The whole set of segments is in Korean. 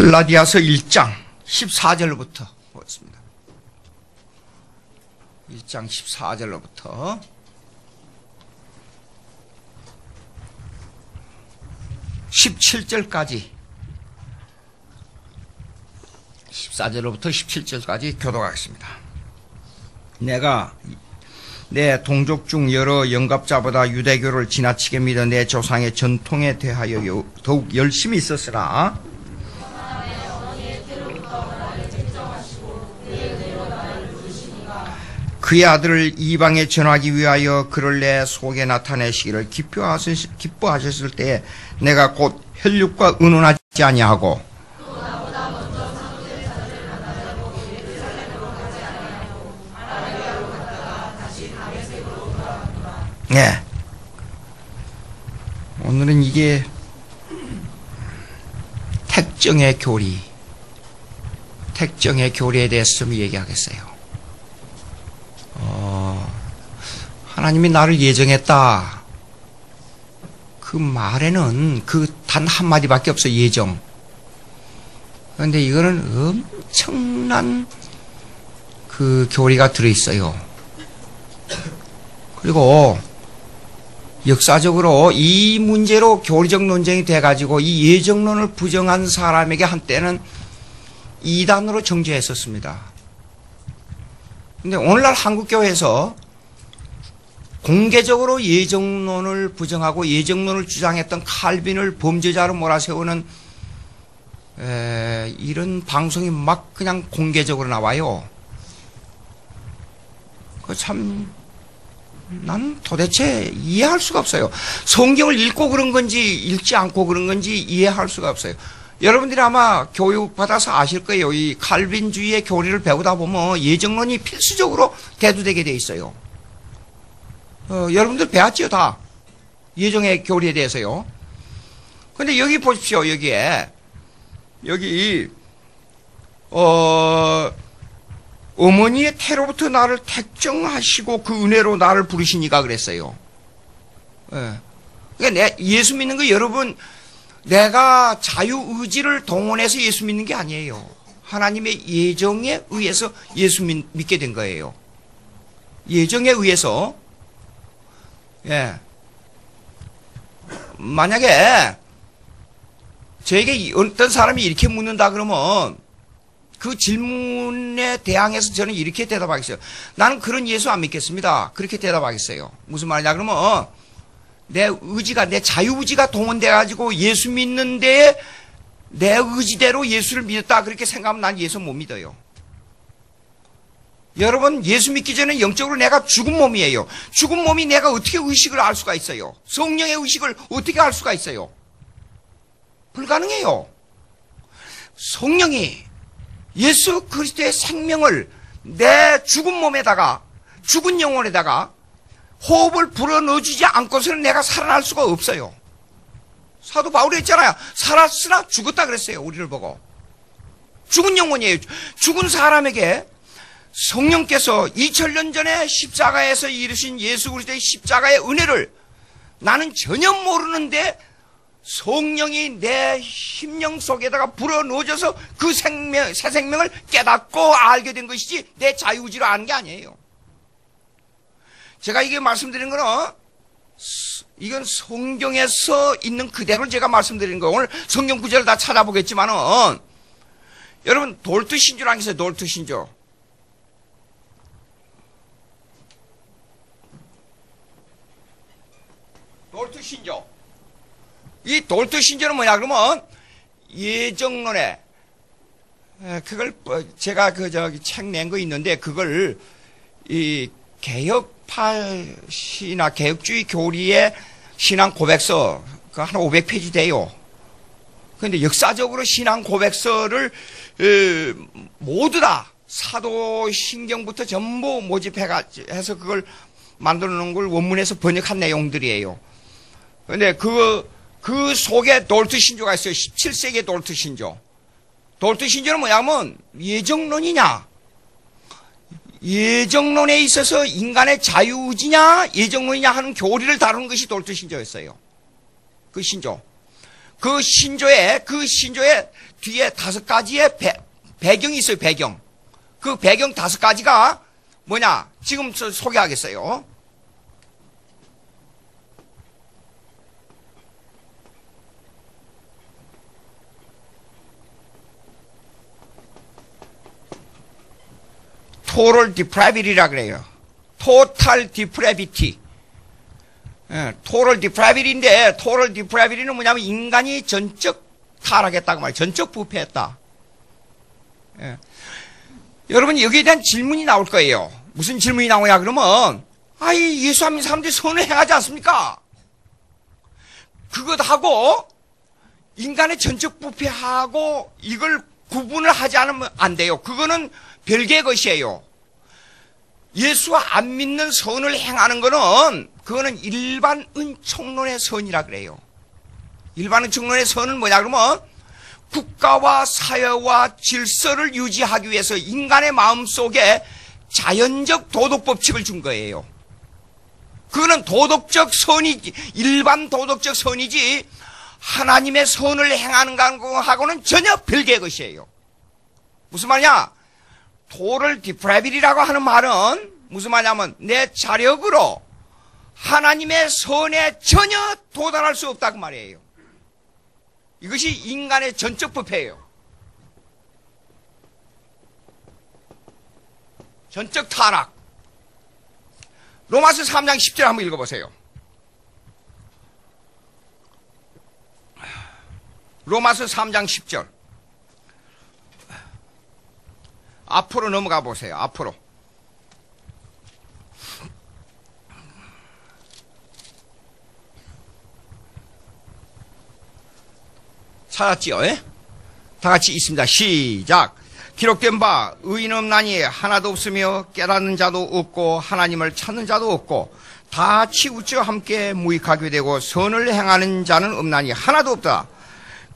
갈라디아서 1장 14절로부터 보겠습니다. 1장 14절로부터 17절까지 14절로부터 17절까지 교독하겠습니다. 내가 내 동족 중 여러 영갑자보다 유대교를 지나치게 믿어 내 조상의 전통에 대하여 더욱 열심히 있었으나 그의 아들을 이방에 전하기 위하여 그를 내 속에 나타내시기를 기뻐하셨을 때에 내가 곧 혈육과 의논하지 아니하고 네. 오늘은 이게 택정의 교리에 대해서 좀 얘기하겠어요. 하나님이 나를 예정했다. 그 말에는 그 단 한마디밖에 없어, 예정. 그런데 이거는 엄청난 그 교리가 들어있어요. 그리고 역사적으로 이 문제로 교리적 논쟁이 돼가지고 이 예정론을 부정한 사람에게 한때는 이단으로 정죄했었습니다. 근데 오늘날 한국교회에서 공개적으로 예정론을 부정하고 예정론을 주장했던 칼빈을 범죄자로 몰아세우는 이런 방송이 막 그냥 공개적으로 나와요. 난 도대체 이해할 수가 없어요. 성경을 읽고 그런 건지 읽지 않고 그런 건지 이해할 수가 없어요. 여러분들이 아마 교육받아서 아실 거예요. 이 칼빈주의의 교리를 배우다 보면 예정론이 필수적으로 대두되게 돼 있어요. 여러분들 배웠지요, 다. 예정의 교리에 대해서요. 근데 여기 보십시오, 여기, 어머니의 태로부터 나를 택정하시고 그 은혜로 나를 부르시니까 그랬어요. 그러니까 예수 믿는 거 여러분, 내가 자유의지를 동원해서 예수 믿는 게 아니에요. 하나님의 예정에 의해서 예수 믿게 된 거예요. 예정에 의해서. 만약에 저에게 어떤 사람이 이렇게 묻는다 그러면 그 질문에 대항해서 저는 이렇게 대답하겠어요. 나는 그런 예수 안 믿겠습니다. 그렇게 대답하겠어요. 무슨 말이냐 그러면 내 자유의지가 동원돼가지고 예수 믿는데 내 의지대로 예수를 믿었다 그렇게 생각하면 난 예수 못 믿어요. 여러분, 예수 믿기 전에 영적으로 내가 죽은 몸이에요. 죽은 몸이 내가 어떻게 의식을 알 수가 있어요? 성령의 의식을 어떻게 알 수가 있어요? 불가능해요. 성령이 예수 그리스도의 생명을 내 죽은 몸에다가, 죽은 영혼에다가 호흡을 불어넣어주지 않고서는 내가 살아날 수가 없어요. 사도 바울이 했잖아요. 살았으나 죽었다 그랬어요. 우리를 보고. 죽은 영혼이에요. 죽은 사람에게 성령께서 2000년 전에 십자가에서 이루신 예수 그리스도의 십자가의 은혜를 나는 전혀 모르는데 성령이 내 심령 속에다가 불어넣어져서 그 새 생명을 깨닫고 알게 된 것이지 내 자유의지로 아는 게 아니에요. 제가 이게 말씀드린 거는 이건 성경에서 있는 그대로 제가 말씀드리는 거예요. 오늘 성경 구절을 다 찾아보겠지만은 여러분 돌트 신조라는 게 있어요. 돌트 신조. 돌트 신조. 이 돌트 신조는 뭐냐 그러면 예정론에 그걸 제가 책 낸 거 있는데 그걸 이 개혁파 신학 개혁주의 교리의 신앙 고백서 그 한 500페이지 돼요. 그런데 역사적으로 신앙 고백서를 모두 다 사도신경부터 전부 모집해서 그걸 만들어 놓은 걸 원문에서 번역한 내용들이에요. 근데 그 속에 돌트 신조가 있어요. 17세기의 돌트 신조. 돌트 신조는 뭐냐면 예정론이냐? 예정론에 있어서 인간의 자유의지냐? 예정론이냐 하는 교리를 다루는 것이 돌트 신조였어요. 그 신조. 그 신조에 뒤에 5가지의 배경이 있어요, 배경. 그 배경 5가지가 뭐냐? 지금 소개하겠어요. Total depravity라 그래요. Total depravity. Total depravity인데, Total depravity는 뭐냐면 인간이 전적 타락했다고 말이에요. 전적 부패했다. 예. 여러분, 여기에 대한 질문이 나올 거예요. 무슨 질문이 나오냐, 그러면, 예수 안 믿는 사람들이 선을 행하지 않습니까? 그것하고, 인간의 전적 부패하고, 이걸 구분을 하지 않으면 안 돼요. 그거는 별개의 것이에요. 예수 안 믿는 선을 행하는 거는, 그거는 일반 은총론의 선이라 그래요. 일반 은총론의 선은 뭐냐, 그러면, 국가와 사회와 질서를 유지하기 위해서 인간의 마음속에 자연적 도덕 법칙을 준 거예요. 그거는 도덕적 선이지, 일반 도덕적 선이지 하나님의 선을 행하는 것하고는 전혀 별개의 것이에요. 무슨 말이냐? Total depravity라고 하는 말은 무슨 말이냐면 내 자력으로 하나님의 선에 전혀 도달할 수 없다고 말이에요. 이것이 인간의 전적 부패예요. 전적 타락. 로마서 3장 10절 한번 읽어보세요. 로마서 3장 10절. 앞으로 넘어가 보세요. 앞으로. 찾았지요? 예? 다 같이 있습니다. 시작. 기록된 바 의인 없나니 하나도 없으며 깨닫는 자도 없고 하나님을 찾는 자도 없고 다 치우쳐 함께 무익하게 되고 선을 행하는 자는 없나니 하나도 없다.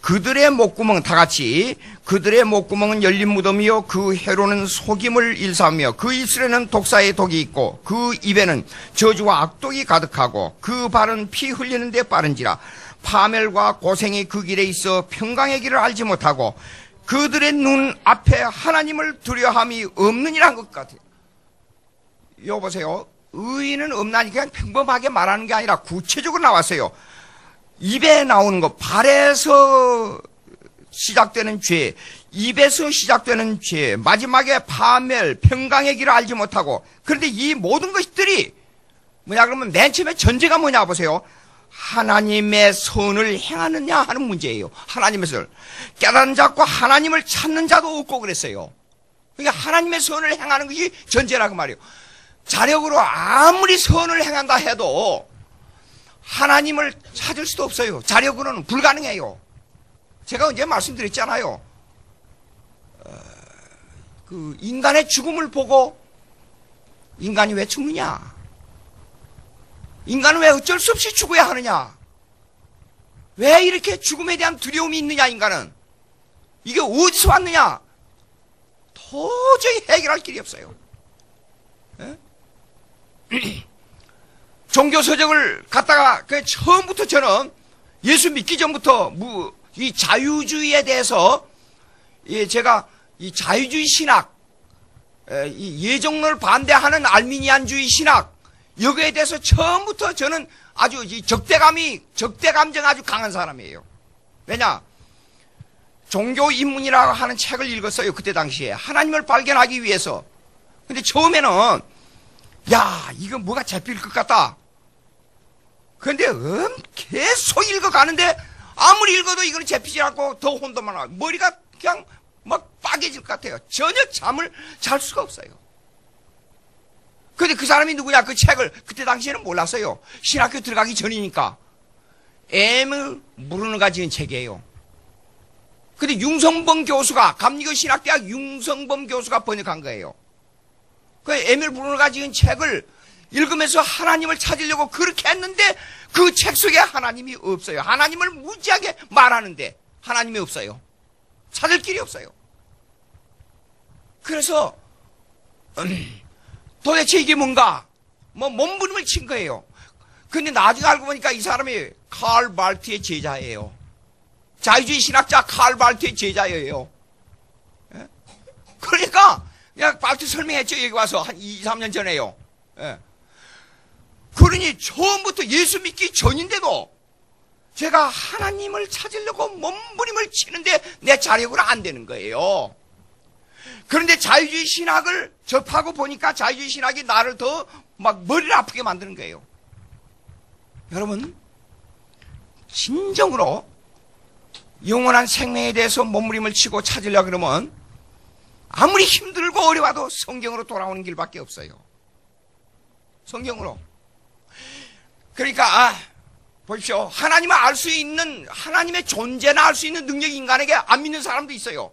그들의 목구멍은 다 같이 그들의 목구멍은 열린 무덤이요 그 혀로는 속임을 일삼며 그 입술에는 독사의 독이 있고 그 입에는 저주와 악독이 가득하고 그 발은 피 흘리는 데 빠른지라 파멸과 고생이 그 길에 있어 평강의 길을 알지 못하고 그들의 눈 앞에 하나님을 두려함이 없느니란 것 같아요. 여보세요. 의인은 없나니 그냥 평범하게 말하는 게 아니라 구체적으로 나왔어요. 입에 나오는 것, 발에서 시작되는 죄, 입에서 시작되는 죄, 마지막에 파멸, 평강의 길을 알지 못하고 그런데 이 모든 것들이 뭐냐 그러면 맨 처음에 전제가 뭐냐 보세요. 하나님의 선을 행하느냐 하는 문제예요. 하나님의 선을. 깨닫는 자고 하나님을 찾는 자도 없고 그랬어요. 그러니까 하나님의 선을 행하는 것이 전제라고 말이에요. 자력으로 아무리 선을 행한다 해도 하나님을 찾을 수도 없어요. 자력으로는 불가능해요. 제가 언제 말씀드렸잖아요. 그 인간의 죽음을 보고 인간이 왜 죽느냐? 인간은 왜 어쩔 수 없이 죽어야 하느냐? 왜 이렇게 죽음에 대한 두려움이 있느냐, 인간은? 이게 어디서 왔느냐? 도저히 해결할 길이 없어요. 종교서적을 갖다가, 처음부터 저는 예수 믿기 전부터 이 자유주의에 대해서, 제가 이 자유주의 신학, 이 예정론을 반대하는 알미니안주의 신학, 여기에 대해서 처음부터 저는 아주 적대감정 아주 강한 사람이에요. 왜냐? 종교 입문이라고 하는 책을 읽었어요. 그때 당시에. 하나님을 발견하기 위해서. 근데 처음에는, 이거 뭐가 잡힐 것 같다. 그런데 계속 읽어가는데 아무리 읽어도 이거는 잡히지 않고 더 혼돈만 하고 머리가 그냥 막 빠개질 것 같아요. 전혀 잠을 잘 수가 없어요. 근데 그 사람이 누구냐? 그 책을 그때 당시에는 몰랐어요. 신학교 들어가기 전이니까. 에밀 무르너가 지은 책이에요. 근데 융성범 교수가 감리교 신학대학 융성범 교수가 번역한 거예요. 그 에밀 무르너가 지은 책을 읽으면서 하나님을 찾으려고 그렇게 했는데 그 책 속에 하나님이 없어요. 하나님을 무지하게 말하는데 하나님이 없어요. 찾을 길이 없어요. 그래서 도대체 이게 뭔가? 몸부림을 친 거예요. 근데 나중에 알고 보니까 이 사람이 칼 마르크스의 제자예요. 자유주의 신학자 칼 발트의 제자예요. 예? 그러니까 내가 발트 설명했죠. 여기 와서 한 2, 3년 전에요. 예. 그러니 처음부터 예수 믿기 전인데도 제가 하나님을 찾으려고 몸부림을 치는데 내 자력으로 안 되는 거예요. 그런데 자유주의 신학을 접하고 보니까 자유주의 신학이 나를 더 막 머리를 아프게 만드는 거예요. 여러분, 진정으로 영원한 생명에 대해서 몸부림을 치고 찾으려고 그러면 아무리 힘들고 어려워도 성경으로 돌아오는 길밖에 없어요. 성경으로. 그러니까 보십시오. 하나님을 알 수 있는, 하나님의 존재나 알 수 있는 능력이 인간에게 안 믿는 사람도 있어요.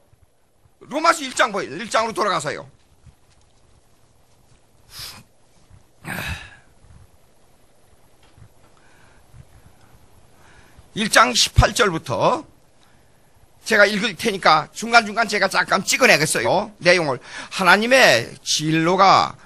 로마서 1장 보여요. 1장으로 돌아가서요. 1장 18절부터 제가 읽을 테니까 중간중간 제가 잠깐 찍어내겠어요. 내용을. 하나님의 진로가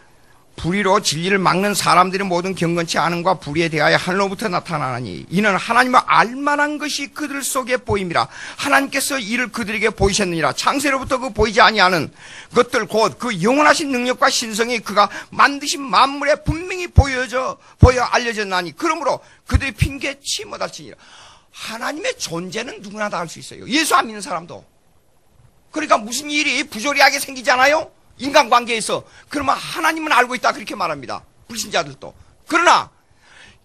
불의로 진리를 막는 사람들의 모든 경건치 않음과 불의에 대하여 하늘로부터 나타나니 이는 하나님을 알만한 것이 그들 속에 보임이라. 하나님께서 이를 그들에게 보이셨느니라. 창세로부터 그 보이지 아니하는 것들 곧 그 영원하신 능력과 신성이 그가 만드신 만물에 분명히 보여 알려졌나니 그러므로 그들이 핑계치 못할지니라. 하나님의 존재는 누구나 다 알 수 있어요. 예수 안 믿는 사람도. 그러니까 무슨 일이 부조리하게 생기잖아요. 인간관계에서. 그러면 하나님은 알고 있다 그렇게 말합니다. 불신자들도. 그러나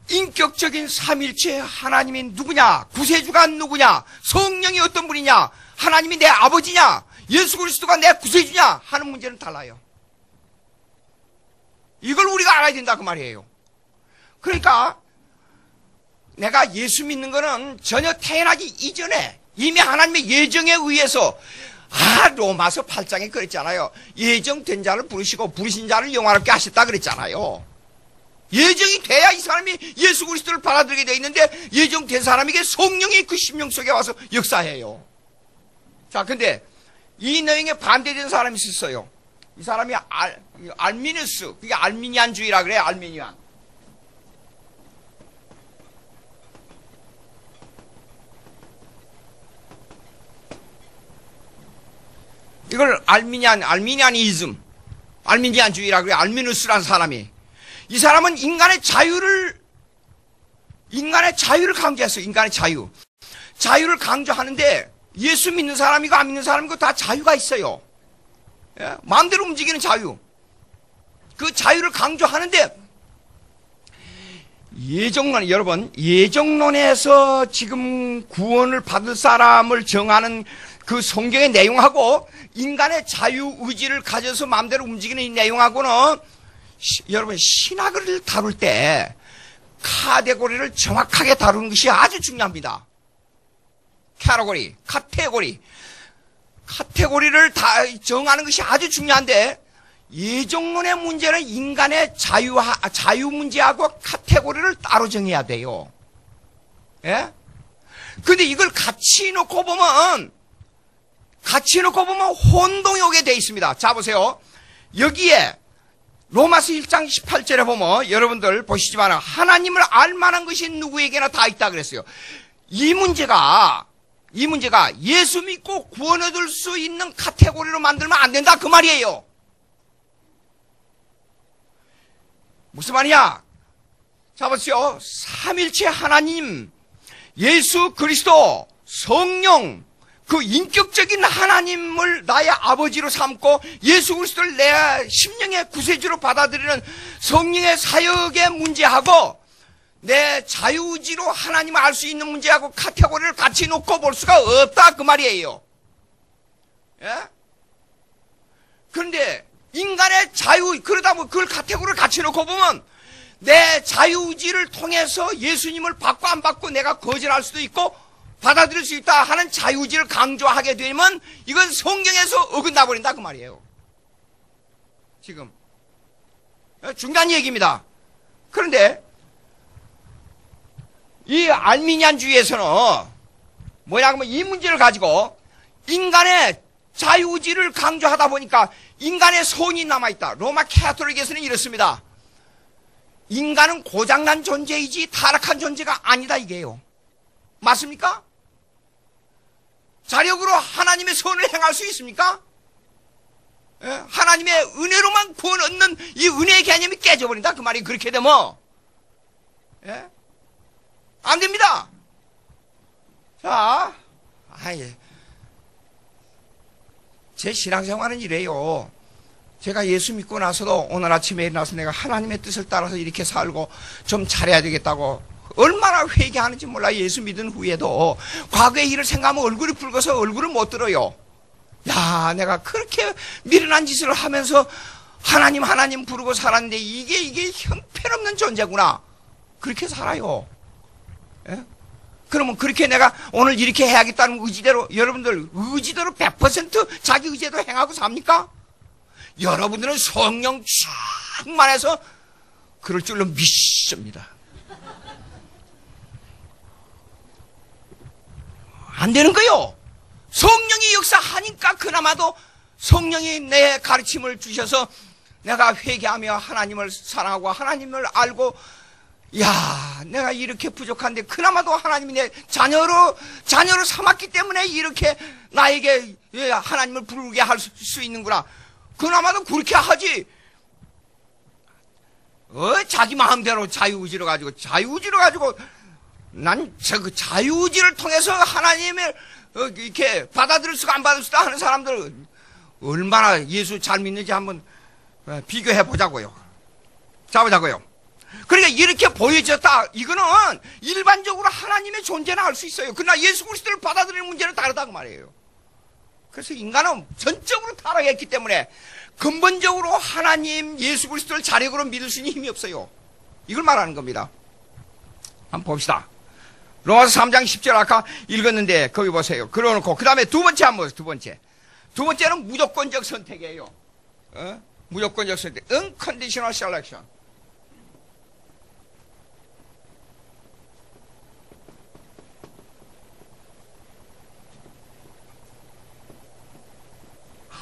인격적인 삼일체 하나님이 누구냐, 구세주가 누구냐, 성령이 어떤 분이냐, 하나님이 내 아버지냐, 예수 그리스도가 내 구세주냐 하는 문제는 달라요. 이걸 우리가 알아야 된다 그 말이에요. 그러니까 내가 예수 믿는 거는 전혀 태어나기 이전에 이미 하나님의 예정에 의해서 로마서 8장에 그랬잖아요. 예정된 자를 부르시고 부르신 자를 영화롭게 하셨다 그랬잖아요. 예정이 돼야 이 사람이 예수 그리스도를 받아들이게 돼 있는데 예정된 사람에게 성령이 그 심령 속에 와서 역사해요. 자, 근데 이 내용에 반대된 사람이 있었어요. 이 사람이 알미누스, 그게 알미니안주의라 그래요. 알미니안. 이걸 알미니안이즘, 알미니안주의라 그래요. 알미누스라는 사람이. 이 사람은 인간의 자유를 강조했어요. 인간의 자유. 자유를 강조하는데 예수 믿는 사람이고 안 믿는 사람이고 다 자유가 있어요. 예? 마음대로 움직이는 자유. 그 자유를 강조하는데 여러분, 예정론에서 지금 구원을 받을 사람을 정하는 그 성경의 내용하고 인간의 자유의지를 가져서 마음대로 움직이는 이 내용하고는 여러분 신학을 다룰 때 카테고리를 정확하게 다루는 것이 아주 중요합니다. 카테고리를 다 정하는 것이 아주 중요한데 예정론의 문제는 인간의 자유 문제하고 카테고리를 따로 정해야 돼요. 예? 근데 이걸 같이 놓고 보면 혼동이 오게 돼 있습니다. 자, 보세요. 여기에 로마서 1장 18절에 보면 여러분들 보시지만 하나님을 알만한 것이 누구에게나 다 있다 그랬어요. 이 문제가 예수 믿고 구원 얻을 수 있는 카테고리로 만들면 안 된다 그 말이에요. 무슨 말이야? 자, 보세요. 삼일체 하나님, 예수 그리스도, 성령, 그 인격적인 하나님을 나의 아버지로 삼고 예수 그리스도를 내 심령의 구세주로 받아들이는 성령의 사역의 문제하고 내 자유의지로 하나님을 알 수 있는 문제하고 카테고리를 같이 놓고 볼 수가 없다 그 말이에요. 예? 그런데 인간의 자유, 그러다 보면 그걸 카테고리를 같이 놓고 보면 내 자유의지를 통해서 예수님을 받고 안 받고 내가 거절할 수도 있고 받아들일 수 있다 하는 자유의지를 강조하게 되면 이건 성경에서 어긋나 버린다 그 말이에요. 지금 중요한 얘기입니다. 그런데 이 알미니안주의에서는 뭐냐 하면 이 문제를 가지고 인간의 자유의지를 강조하다 보니까 인간의 손이 남아있다. 로마 캐톨릭에서는 이렇습니다. 인간은 고장난 존재이지 타락한 존재가 아니다 이게요. 맞습니까? 자력으로 하나님의 선을 행할 수 있습니까? 예? 하나님의 은혜로만 구원 얻는 이 은혜의 개념이 깨져버린다. 그 말이 그렇게 되면. 예? 안 됩니다. 자, 제 신앙생활은 이래요. 제가 예수 믿고 나서도 오늘 아침에 일어나서 내가 하나님의 뜻을 따라서 이렇게 살고 좀 잘해야 되겠다고 얼마나 회개하는지 몰라. 예수 믿은 후에도 과거의 일을 생각하면 얼굴이 붉어서 얼굴을 못 들어요. 야, 내가 그렇게 미련한 짓을 하면서 하나님 하나님 부르고 살았는데 이게 형편없는 존재구나. 그렇게 살아요. 예? 그러면 그렇게 내가 오늘 이렇게 해야겠다는 의지대로, 여러분들 의지대로 100% 자기 의지대로 행하고 삽니까? 여러분들은 성령 충만해서 그럴 줄로 믿습니다. 안 되는 거요. 성령이 역사하니까 그나마도 성령이 내 가르침을 주셔서 내가 회개하며 하나님을 사랑하고 하나님을 알고, 야, 내가 이렇게 부족한데 그나마도 하나님이 내 자녀로 삼았기 때문에 이렇게 나에게 하나님을 부르게 할 수 있는구나. 그나마도 그렇게 하지. 자기 마음대로 자유의지로 가지고 난 그 자유의지를 통해서 하나님을 이렇게 받아들일 수가 안 받을 수가 하는 사람들 얼마나 예수 잘 믿는지 한번 비교해 보자고요. 자보자고요. 그러니까 이렇게 보여졌다. 이거는 일반적으로 하나님의 존재는 알 수 있어요. 그러나 예수 그리스도를 받아들이는 문제는 다르다고 말이에요. 그래서 인간은 전적으로 타락했기 때문에 근본적으로 하나님 예수 그리스도를 자력으로 믿을 수 있는 힘이 없어요. 이걸 말하는 겁니다. 한번 봅시다. 로마서 3장 10절 아까 읽었는데 거기 보세요. 그러놓고 그 다음에 두 번째는 무조건적 선택이에요. 무조건적 선택, unconditional selection.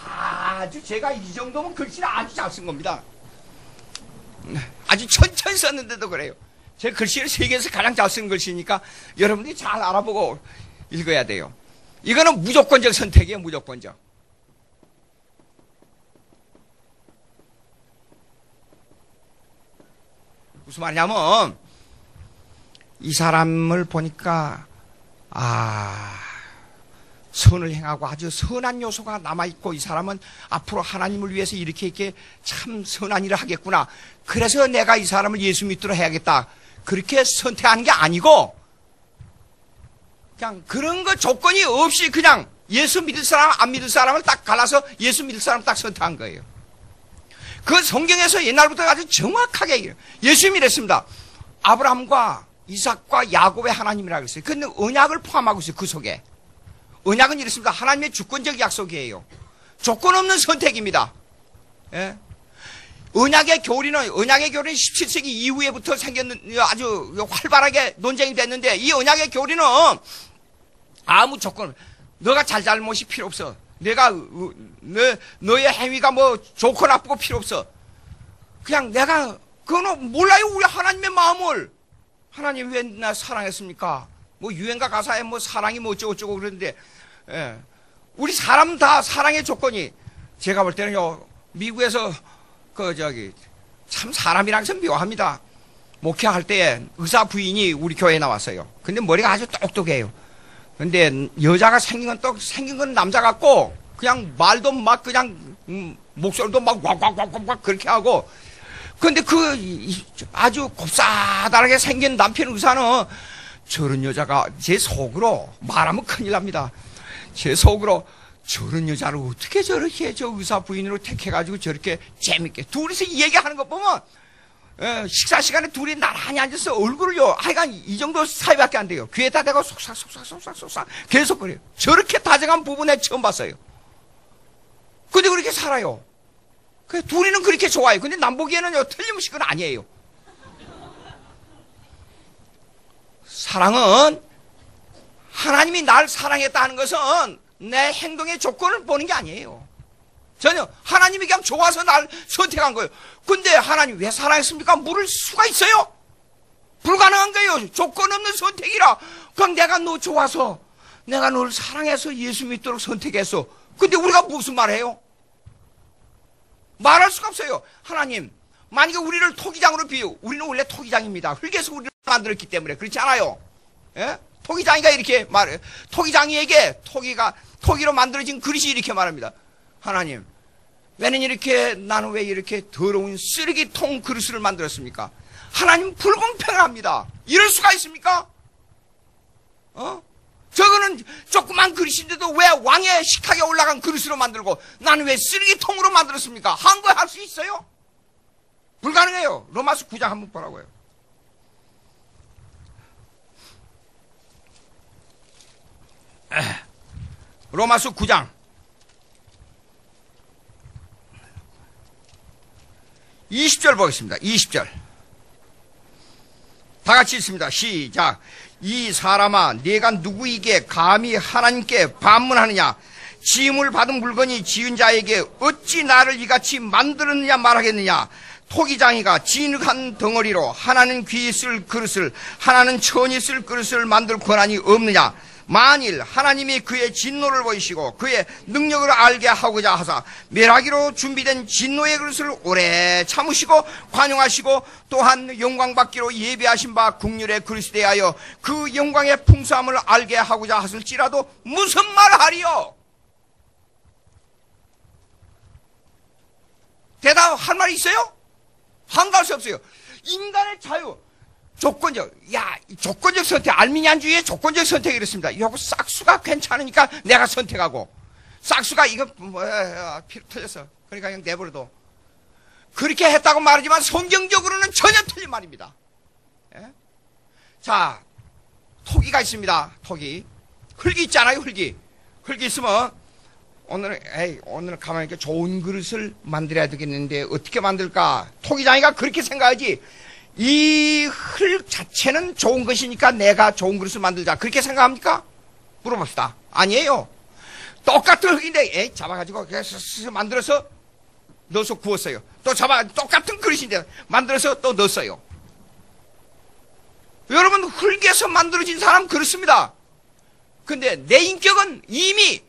아주 제가 이 정도면 글씨를 아주 잘 쓴 겁니다. 아주 천천히 썼는데도 그래요. 제 글씨를 세계에서 가장 잘 쓴 글씨니까 여러분들이 잘 알아보고 읽어야 돼요. 이거는 무조건적 선택이에요. 무조건적. 무슨 말이냐면 이 사람을 보니까 선을 행하고 아주 선한 요소가 남아있고 이 사람은 앞으로 하나님을 위해서 이렇게 참 선한 일을 하겠구나. 그래서 내가 이 사람을 예수 믿도록 해야겠다. 그렇게 선택하는 게 아니고 그냥 그런 거 조건이 없이 그냥 예수 믿을 사람 안 믿을 사람을 딱 갈라서 예수 믿을 사람 딱 선택한 거예요. 그 성경에서 옛날부터 아주 정확하게 예수님이 이랬습니다. 아브라함과 이삭과 야곱의 하나님이라고 했어요. 근데 언약을 포함하고 있어요. 그 속에. 언약은 이렇습니다. 하나님의 주권적 약속이에요. 조건 없는 선택입니다. 예? 언약의 교리는 17세기 이후에부터 생겼는 아주 활발하게 논쟁이 됐는데 이 언약의 교리는 아무 조건, 너가 잘잘못이 필요 없어. 너의 행위가 뭐 좋고 나쁘고 필요 없어. 그냥 그거는 몰라요. 우리 하나님의 마음을. 하나님 왜 나 사랑했습니까? 뭐 유행가 가사에 뭐 사랑이 뭐 어쩌고저쩌고 그러는데, 예. 우리 사람 다 사랑의 조건이, 제가 볼 때는요, 미국에서 참 사람이랑 좀 묘합니다. 목회할 때 의사 부인이 우리 교회에 나왔어요. 근데 머리가 아주 똑똑해요. 근데 여자가 생긴 건 남자 같고, 그냥 말도 막 그냥, 목소리도 막 왁왁왁왁 그렇게 하고, 근데 아주 곱사다하게 생긴 남편 의사는 저런 여자가 제 속으로 말하면 큰일 납니다. 제 속으로 저런 여자를 어떻게 저렇게 저 의사 부인으로 택해가지고 저렇게 재밌게 둘이서 얘기하는 거 보면 식사 시간에 둘이 나란히 앉아서 얼굴을요 하여간 이 정도 사이밖에 안 돼요. 귀에다 대고 속삭 계속 그래요. 저렇게 다정한 부부는 처음 봤어요. 근데 그렇게 살아요. 둘이는 그렇게 좋아요. 근데 남 보기에는요 틀림없이 그건 아니에요. 사랑은 하나님이 날 사랑했다는 것은 내 행동의 조건을 보는 게 아니에요. 전혀 하나님이 그냥 좋아서 날 선택한 거예요. 근데 하나님 왜 사랑했습니까? 물을 수가 있어요? 불가능한 거예요. 조건 없는 선택이라. 그냥 내가 너 좋아서 내가 너를 사랑해서 예수 믿도록 선택했어. 근데 우리가 무슨 말해요? 말할 수가 없어요. 하나님, 만약에 우리를 토기장으로 비유, 우리는 원래 토기장입니다. 흙에서 우리를 만들었기 때문에. 그렇지 않아요? 예? 토기장이가 이렇게 말해요. 토기장이에게 토기로 만들어진 그릇이 이렇게 말합니다. 하나님, 나는 왜 이렇게 더러운 쓰레기통 그릇을 만들었습니까? 하나님 불공평합니다. 이럴 수가 있습니까? 저거는 조그만 그릇인데도 왜 왕의 식탁에 올라간 그릇으로 만들고 나는 왜 쓰레기통으로 만들었습니까? 한 거 할 수 있어요? 불가능해요. 로마서 9장 한번 보라고요. 로마서 9장 20절 보겠습니다. 20절 다 같이 읽습니다. 시작. 이 사람아, 네가 누구에게 감히 하나님께 반문하느냐? 지음을 받은 물건이 지은 자에게 어찌 나를 이같이 만들었느냐 말하겠느냐? 토기장이가 진흙한 덩어리로 하나는 귀히 쓸 그릇을, 하나는 천히 쓸 그릇을 만들 권한이 없느냐? 만일 하나님이 그의 진노를 보이시고 그의 능력을 알게 하고자 하사 멸하기로 준비된 진노의 그릇을 오래 참으시고 관용하시고 또한 영광받기로 예비하신 바 국률의 그릇에 대하여 그 영광의 풍성함을 알게 하고자 하실지라도 무슨 말을 하리요? 대답할 말이 있어요? 한가할 수 없어요. 인간의 자유, 조건적 선택, 알미니안주의의 조건적 선택이 이렇습니다. 요거 싹수가 괜찮으니까 내가 선택하고, 싹수가 이거 피로 틀렸어. 그러니까 그냥 내버려둬. 그렇게 했다고 말하지만 성경적으로는 전혀 틀린 말입니다. 예? 자, 토기가 있습니다. 토기. 흙이 있잖아요. 흙이 있으면 오늘 가만히 있게 좋은 그릇을 만들어야 되겠는데 어떻게 만들까? 토기장이가 그렇게 생각하지. 이 흙 자체는 좋은 것이니까 내가 좋은 그릇을 만들자. 그렇게 생각합니까? 물어봅시다. 아니에요. 똑같은 흙인데, 잡아가지고, 만들어서 넣어서 구웠어요. 또 똑같은 그릇인데, 만들어서 또 넣었어요. 여러분, 흙에서 만들어진 사람 그렇습니다. 근데 내 인격은 이미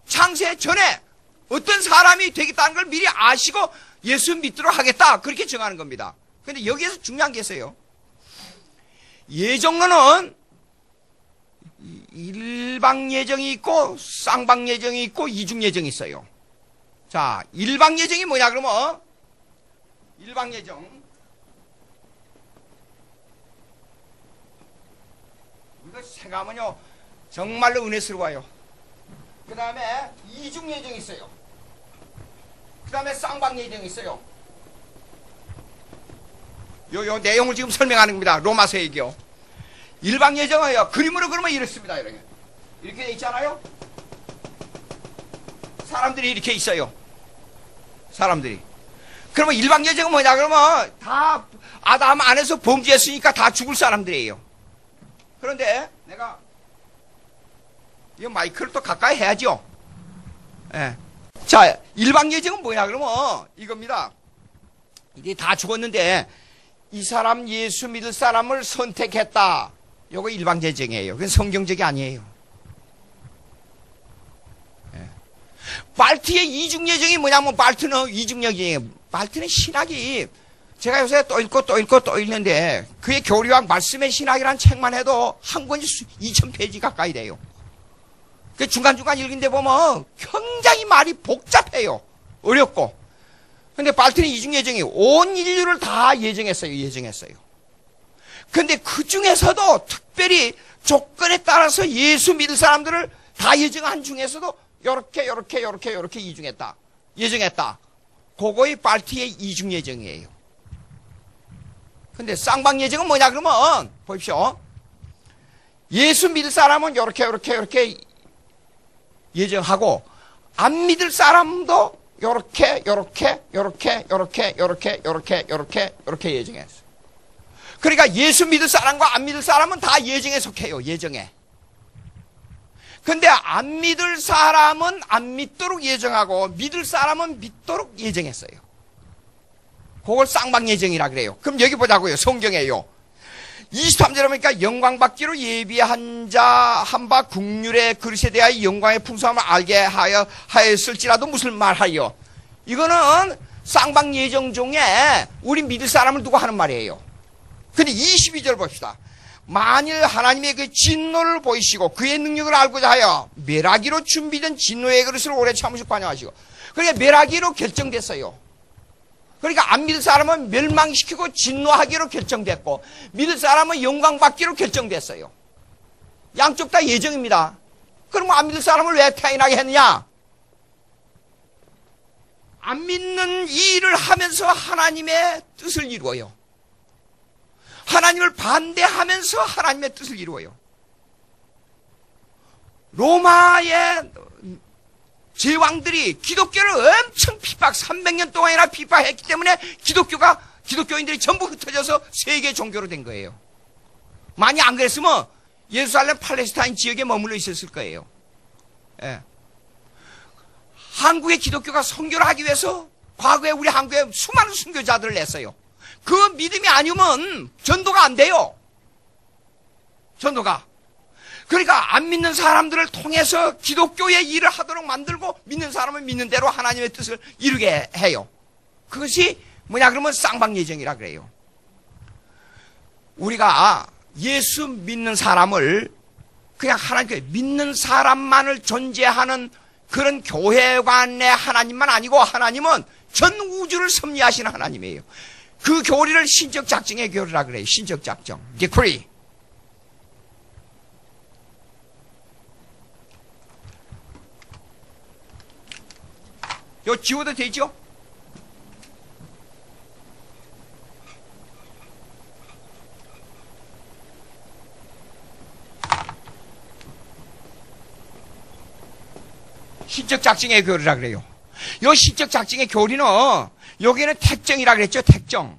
창세 전에 어떤 사람이 되겠다는 걸 미리 아시고 예수 믿도록 하겠다. 그렇게 정하는 겁니다. 근데 여기에서 중요한 게 있어요. 예정론은 일방 예정이 있고 쌍방 예정이 있고 이중 예정이 있어요. 자, 일방 예정이 뭐냐 그러면 일방 예정 이거 생각하면요 정말로 은혜스러워요. 그 다음에 이중 예정이 있어요. 그 다음에 쌍방 예정이 있어요. 요 내용을 지금 설명하는 겁니다. 로마서 얘기요. 일방 예정은요, 그림으로 그러면 이렇습니다. 이렇게 돼 있잖아요? 사람들이 이렇게 있어요. 사람들이. 그러면 일방 예정은 뭐냐, 그러면 다 아담 안에서 범죄했으니까 다 죽을 사람들이에요. 그런데 내가, 이 마이크를 또 가까이 해야죠. 예. 자, 일방 예정은 뭐냐, 그러면 이겁니다. 이게 다 죽었는데, 이 사람 예수 믿을 사람을 선택했다. 요거 일방 예정이에요. 그건 성경적이 아니에요. 예. 발트의 이중 예정이 뭐냐면 발트는 이중 예정이에요. 발트는 신학이 제가 요새 또 읽고 또 읽고 또 읽는데 그의 교리학 말씀의 신학이라는 책만 해도 한 권이 2000페이지 가까이 돼요. 그 중간중간 읽는데 보면 굉장히 말이 복잡해요. 어렵고. 근데 발트는 이중 예정이 온 인류를 다 예정했어요. 근데 그 중에서도 특별히 조건에 따라서 예수 믿을 사람들을 다 예정한 중에서도 요렇게 예정했다. 그거의 발트의 이중 예정이에요. 근데 쌍방 예정은 뭐냐 그러면 보십시오. 예수 믿을 사람은 요렇게 예정하고 안 믿을 사람도 요렇게 예정했어요. 그러니까 예수 믿을 사람과 안 믿을 사람은 다 예정에 속해요. 예정에. 근데 안 믿을 사람은 안 믿도록 예정하고 믿을 사람은 믿도록 예정했어요. 그걸 쌍방 예정이라 그래요. 그럼 여기 보자고요. 성경에요. 23절에 보니까 영광 받기로 예비한 자 한 바 국률의 그릇에 대하여 영광의 풍성함을 알게 하였을지라도 무슨 말하여. 이거는 쌍방 예정 중에 우리 믿을 사람을 두고 하는 말이에요. 근데 22절 봅시다. 만일 하나님의 그 진노를 보이시고 그의 능력을 알고자 하여 멸하기로 준비된 진노의 그릇을 오래 참으시고 관여하시고. 그러니까 멸하기로 결정됐어요. 그러니까 안 믿을 사람은 멸망시키고 진노하기로 결정됐고, 믿을 사람은 영광 받기로 결정됐어요. 양쪽 다 예정입니다. 그럼 안 믿을 사람을 왜 태어나게 했느냐? 안 믿는 이 일을 하면서 하나님의 뜻을 이루어요. 하나님을 반대하면서 하나님의 뜻을 이루어요. 로마의 제왕들이 기독교를 엄청 300년 동안이나 핍박했기 때문에 기독교인들이 전부 흩어져서 세계 종교로 된 거예요. 만약 안 그랬으면 예루살렘 팔레스타인 지역에 머물러 있었을 거예요. 예. 한국의 기독교가 선교를 하기 위해서 과거에 우리 한국에 수많은 선교자들을 냈어요. 그 믿음이 아니면 전도가 안 돼요. 전도가. 그러니까 안 믿는 사람들을 통해서 기독교의 일을 하도록 만들고, 믿는 사람은 믿는 대로 하나님의 뜻을 이루게 해요. 그것이 뭐냐 그러면 쌍방예정이라 그래요. 우리가 예수 믿는 사람을 그냥 하나님께 믿는 사람만을 존재하는 그런 교회관의 하나님만 아니고, 하나님은 전 우주를 섭리하시는 하나님이에요. 그 교리를 신적 작정의 교리라 그래요. 신적 작정. 디크리. 요 지워도 되죠? 신적 작정의 교리라 그래요. 요 신적 작정의 교리는 여기는 택정이라 그랬죠. 택정.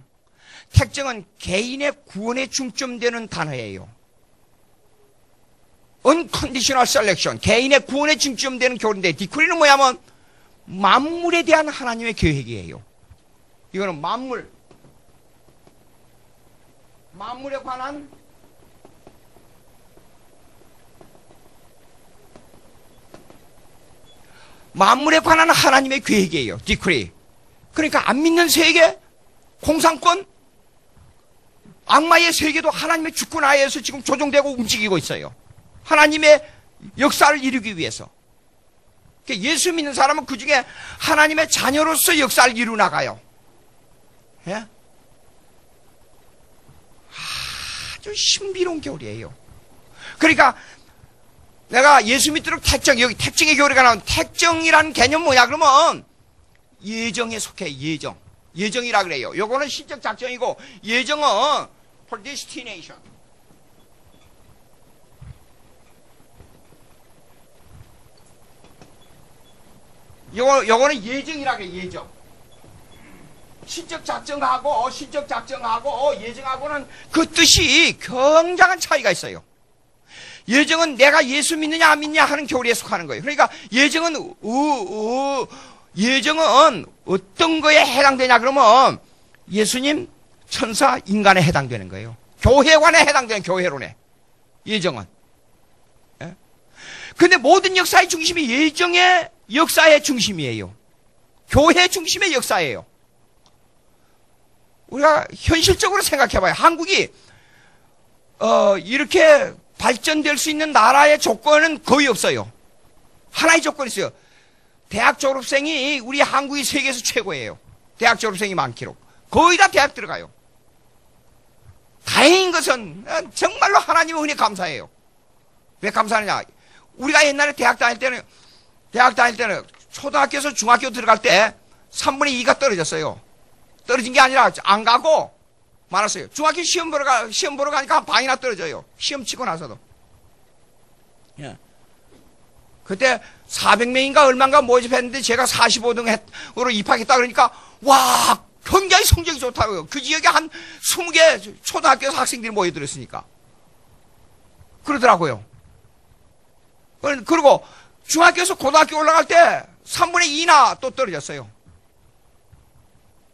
택정은 개인의 구원에 중점되는 단어예요. Unconditional Selection. 개인의 구원에 중점되는 교리인데, 디크리는 뭐냐면 만물에 대한 하나님의 계획이에요. 이거는 만물에 관한 하나님의 계획이에요. 디크리. 그러니까 안 믿는 세계, 공산권, 악마의 세계도 하나님의 주권 하에서 지금 조종되고 움직이고 있어요. 하나님의 역사를 이루기 위해서. 예수 믿는 사람은 그 중에 하나님의 자녀로서 역사를 이루 나가요. 예? 아주 신비로운 교리예요. 그러니까 내가 예수 믿도록 택정, 여기 택정의 교리가 나온 택정이라는 개념 뭐냐 그러면 예정에 속해. 예정이라 그래요. 요거는 신적 작정이고, 예정은 predestination. 요거는 예정이라 그래. 예정. 신적 작정하고 예정하고는 그 뜻이 굉장한 차이가 있어요. 예정은 내가 예수 믿느냐 안 믿느냐 하는 교리에 속하는 거예요. 그러니까 예정은 어떤 거에 해당되냐 그러면 예수님, 천사, 인간에 해당되는 거예요. 교회관에 해당되는 교회론에. 예정은. 예? 근데 모든 역사의 중심이 예정의 역사의 중심이에요. 교회 중심의 역사예요. 우리가 현실적으로 생각해봐요. 한국이 이렇게 발전될 수 있는 나라의 조건은 거의 없어요. 하나의 조건이 있어요. 대학 졸업생이 우리 한국이 세계에서 최고예요. 대학 졸업생이 많기로. 거의 다 대학 들어가요. 다행인 것은 정말로 하나님의 은혜 감사해요. 왜 감사하느냐? 우리가 옛날에 대학 다닐 때는 초등학교에서 중학교 들어갈 때 3분의 2가 떨어졌어요. 떨어진 게 아니라 안 가고 많았어요. 중학교 시험 보러 가니까 한 반이나 떨어져요. 시험 치고 나서도. 예. 그때 400명인가 얼마인가 모집했는데 제가 45등으로 입학했다 그러니까 와, 굉장히 성적이 좋다고요. 그 지역에 한 20개 초등학교 학생들이 모여들었으니까. 그러더라고요. 그리고 중학교에서 고등학교 올라갈 때 3분의 2나 또 떨어졌어요.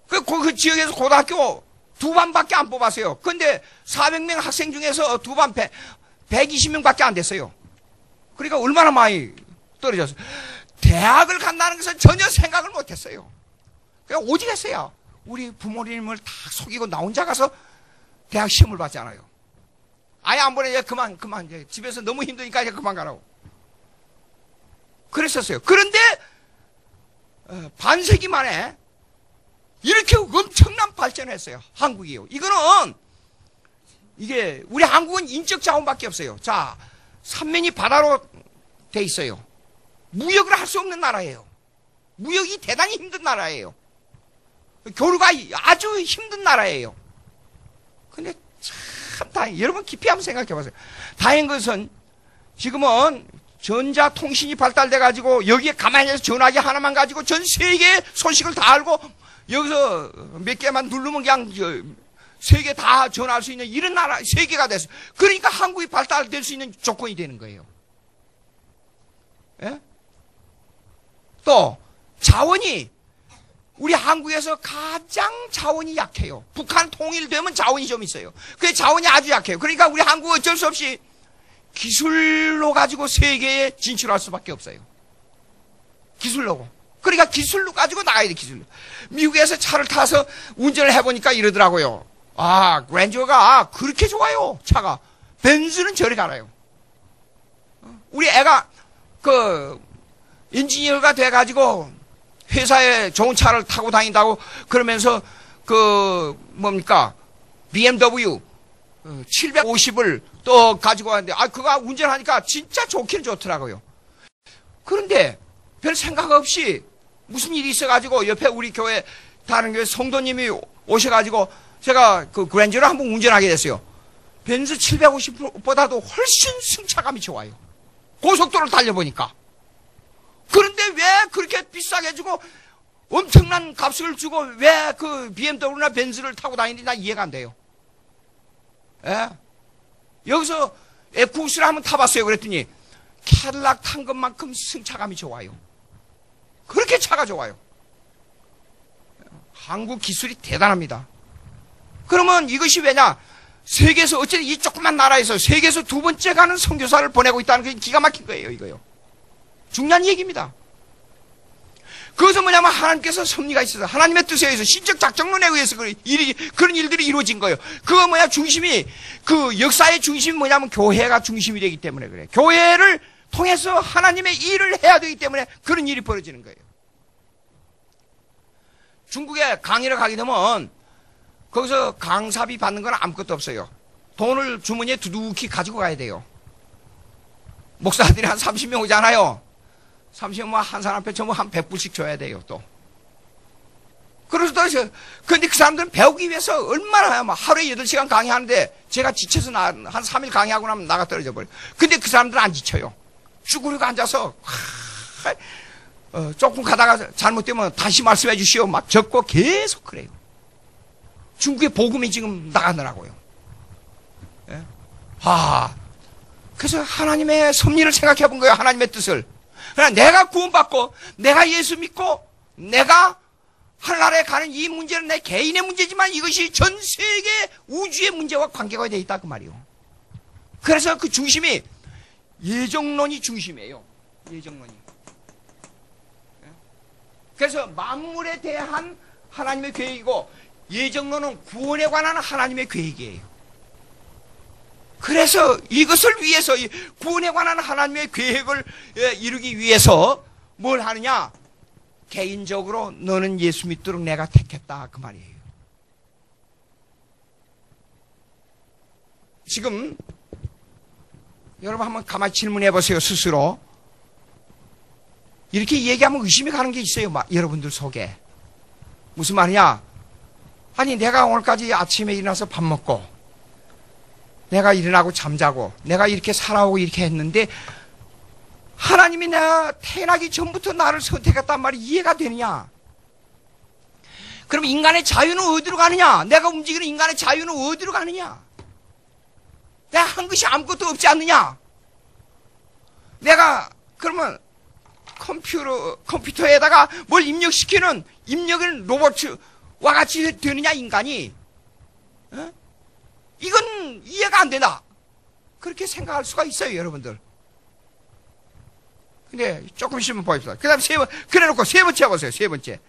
그 지역에서 고등학교 두 반밖에 안 뽑았어요. 근데 400명 학생 중에서 두 반 120명밖에 안 됐어요. 그러니까 얼마나 많이 떨어졌어요. 대학을 간다는 것은 전혀 생각을 못 했어요. 그냥 오직 했어요. 우리 부모님을 다 속이고 나 혼자 가서 대학 시험을 봤잖아요. 아예 안 보내. 이제 그만 이제 집에서 너무 힘드니까 이제 그만 가라고. 그랬었어요. 그런데 반세기 만에 이렇게 엄청난 발전을 했어요. 한국이요. 이게 우리 한국은 인적 자원밖에 없어요. 자, 삼면이 바다로 돼 있어요. 무역을 할 수 없는 나라예요. 무역이 대단히 힘든 나라예요. 교류가 아주 힘든 나라예요. 근데 참 다행. 여러분 깊이 한번 생각해 보세요. 다행인 것은 지금은 전자통신이 발달돼 가지고 여기에 가만히 있어서 전화기 하나만 가지고 전 세계의 소식을 다 알고 여기서 몇 개만 누르면 그냥 세계 다 전화할 수 있는 이런 나라 세계가 됐어요. 그러니까 한국이 발달될 수 있는 조건이 되는 거예요. 예? 또 자원이 우리 한국에서 가장 자원이 약해요. 북한 통일되면 자원이 좀 있어요. 그 자원이 아주 약해요. 그러니까 우리 한국은 어쩔 수 없이 기술로 가지고 세계에 진출할 수밖에 없어요. 기술로. 그러니까 기술로 가지고 나가야 돼, 기술로. 미국에서 차를 타서 운전을 해보니까 이러더라고요. 아, 그랜저가 그렇게 좋아요, 차가. 벤츠는 저리 가라요. 우리 애가 엔지니어가 돼가지고 회사에 좋은 차를 타고 다닌다고 그러면서 BMW 750을 또 가지고 왔는데 그거 운전하니까 진짜 좋긴 좋더라고요. 그런데 별 생각 없이 무슨 일이 있어가지고 옆에 우리 교회 다른 교회 성도님이 오셔가지고 제가 그 그랜저를 한번 운전하게 됐어요. 벤츠 750보다도 훨씬 승차감이 좋아요. 고속도로를 달려보니까. 그런데 왜 그렇게 비싸게 주고 엄청난 값을 주고 왜 그 BMW나 벤츠를 타고 다니는지 난 이해가 안 돼요. 예? 여기서 에쿠스를 한번 타봤어요. 그랬더니 캐딜락 탄 것만큼 승차감이 좋아요. 그렇게 차가 좋아요. 한국 기술이 대단합니다. 그러면 이것이 왜냐? 세계에서 어쨌든 이 조그만 나라에서 세계에서 두 번째 가는 선교사를 보내고 있다는 게 기가 막힌 거예요. 이거요. 중요한 얘기입니다. 그것은 뭐냐면 하나님께서 섭리가 있어서 하나님의 뜻에 의해서 신적 작정론에 의해서 그런 일들이 이루어진 거예요. 그거 뭐냐 중심이 그 역사의 중심이 뭐냐면 교회가 중심이 되기 때문에 그래요. 교회를 통해서 하나님의 일을 해야 되기 때문에 그런 일이 벌어지는 거예요. 중국에 강의를 가게 되면 거기서 강사비 받는 건 아무것도 없어요. 돈을 주머니에 두둑히 가지고 가야 돼요. 목사들이 한 30명 오잖아요. 30명 한 사람 앞에 전부 한 100불씩 줘야 돼요, 또. 그래서 근데 그 사람들은 배우기 위해서 얼마나 하루에 8시간 강의하는데 제가 지쳐서 한 3일 강의하고 나면 나가 떨어져 버려요. 근데 그 사람들은 안 지쳐요. 쭈그리고 앉아서 조금 가다가 잘못되면 다시 말씀해 주시오. 막 적고 계속 그래요. 중국의 복음이 지금 나가느라고요. 예? 그래서 하나님의 섭리를 생각해 본 거예요. 하나님의 뜻을. 그러나 내가 구원받고 내가 예수 믿고 내가 하늘나라에 가는 이 문제는 내 개인의 문제지만 이것이 전 세계 우주의 문제와 관계가 되어 있다 그 말이요. 그래서 그 중심이 예정론이 중심이에요. 예정론이. 그래서 만물에 대한 하나님의 계획이고 예정론은 구원에 관한 하나님의 계획이에요. 그래서 이것을 위해서 구원에 관한 하나님의 계획을 이루기 위해서 뭘 하느냐? 개인적으로 너는 예수 믿도록 내가 택했다 그 말이에요. 지금 여러분 한번 가만히 질문해 보세요. 스스로. 이렇게 얘기하면 의심이 가는 게 있어요. 여러분들 속에. 무슨 말이냐? 아니 내가 오늘까지 아침에 일어나서 밥 먹고 내가 일어나고 잠자고 내가 이렇게 살아오고 이렇게 했는데 하나님이 내가 태어나기 전부터 나를 선택했단 말이 이해가 되느냐? 그럼 인간의 자유는 어디로 가느냐? 내가 움직이는 인간의 자유는 어디로 가느냐? 내가 한 것이 아무것도 없지 않느냐? 내가 그러면 컴퓨터에다가 뭘 입력시키는 입력은 로봇과 같이 되느냐 인간이? 이건 이해가 안 된다. 그렇게 생각할 수가 있어요, 여러분들. 근데 조금 있으면 보입시다. 그 다음 그래 놓고 세 번째 보세요, 세 번째.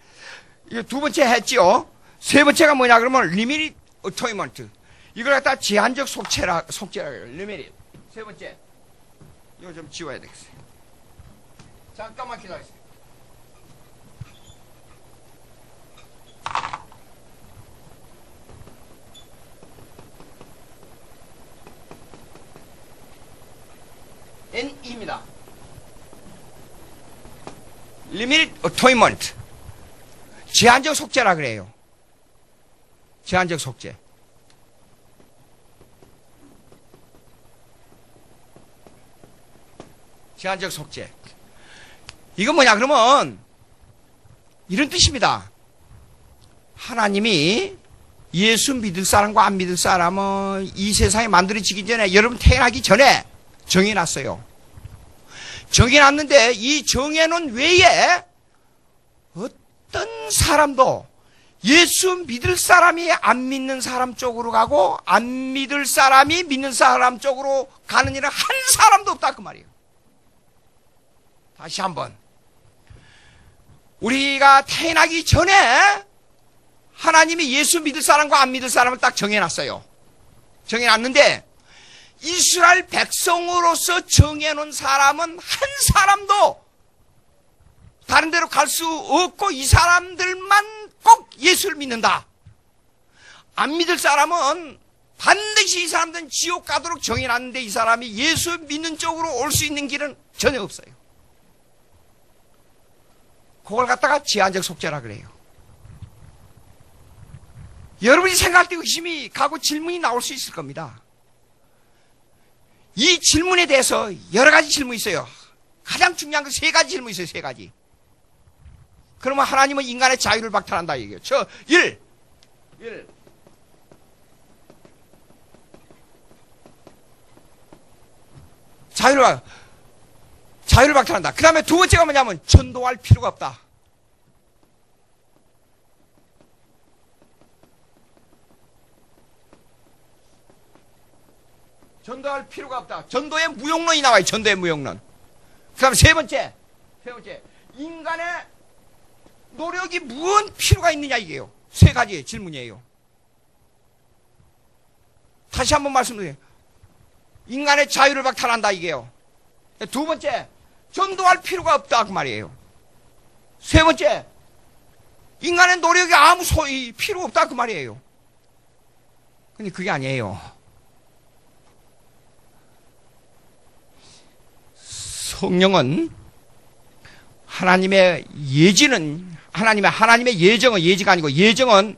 이거 두 번째 했지요? 세 번째가 뭐냐, 그러면 limited atonement. 이걸 갖다 제한적 속죄라 그래요. limited. 세 번째. 이거 좀 지워야 되겠어요. 잠깐만 기다리세요. N입니다. Limited Atonement. 제한적 속죄라 그래요. 제한적 속죄. 제한적 속죄. 이건 뭐냐, 그러면 이런 뜻입니다. 하나님이 예수 믿을 사람과 안 믿을 사람은 이 세상이 만들어지기 전에, 여러분 태어나기 전에 정해놨어요. 정해놨는데 이 정해놓은 외에 어떤 사람도 예수 믿을 사람이 안 믿는 사람 쪽으로 가고 안 믿을 사람이 믿는 사람 쪽으로 가는 일은 한 사람도 없다 그 말이에요. 다시 한번, 우리가 태어나기 전에 하나님이 예수 믿을 사람과 안 믿을 사람을 딱 정해놨어요. 정해놨는데 이스라엘 백성으로서 정해놓은 사람은 한 사람도 다른 데로 갈 수 없고 이 사람들만 꼭 예수를 믿는다. 안 믿을 사람은 반드시 이 사람들은 지옥 가도록 정해놨는데 이 사람이 예수 믿는 쪽으로 올 수 있는 길은 전혀 없어요. 그걸 갖다가 제한적 속죄라 그래요. 여러분이 생각할 때 의심이 가고 질문이 나올 수 있을 겁니다. 이 질문에 대해서 여러 가지 질문이 있어요. 가장 중요한 건 세 가지 질문이 있어요. 세 가지. 그러면 하나님은 인간의 자유를 박탈한다 얘기해요. 1. 자유를 박탈한다. 그 다음에 두 번째가 뭐냐면 전도할 필요가 없다. 전도할 필요가 없다. 전도의 무용론이 나와요. 전도의 무용론. 그 다음에 세 번째. 인간의 노력이 무슨 필요가 있느냐 이게요. 세 가지의 질문이에요. 다시 한번 말씀드려요. 인간의 자유를 박탈한다 이게요. 두 번째, 전도할 필요가 없다 그 말이에요. 세 번째, 인간의 노력이 아무 필요 없다 그 말이에요. 근데 그게 아니에요. 성령은 하나님의 예지는 하나님의 예정은 예지가 아니고 예정은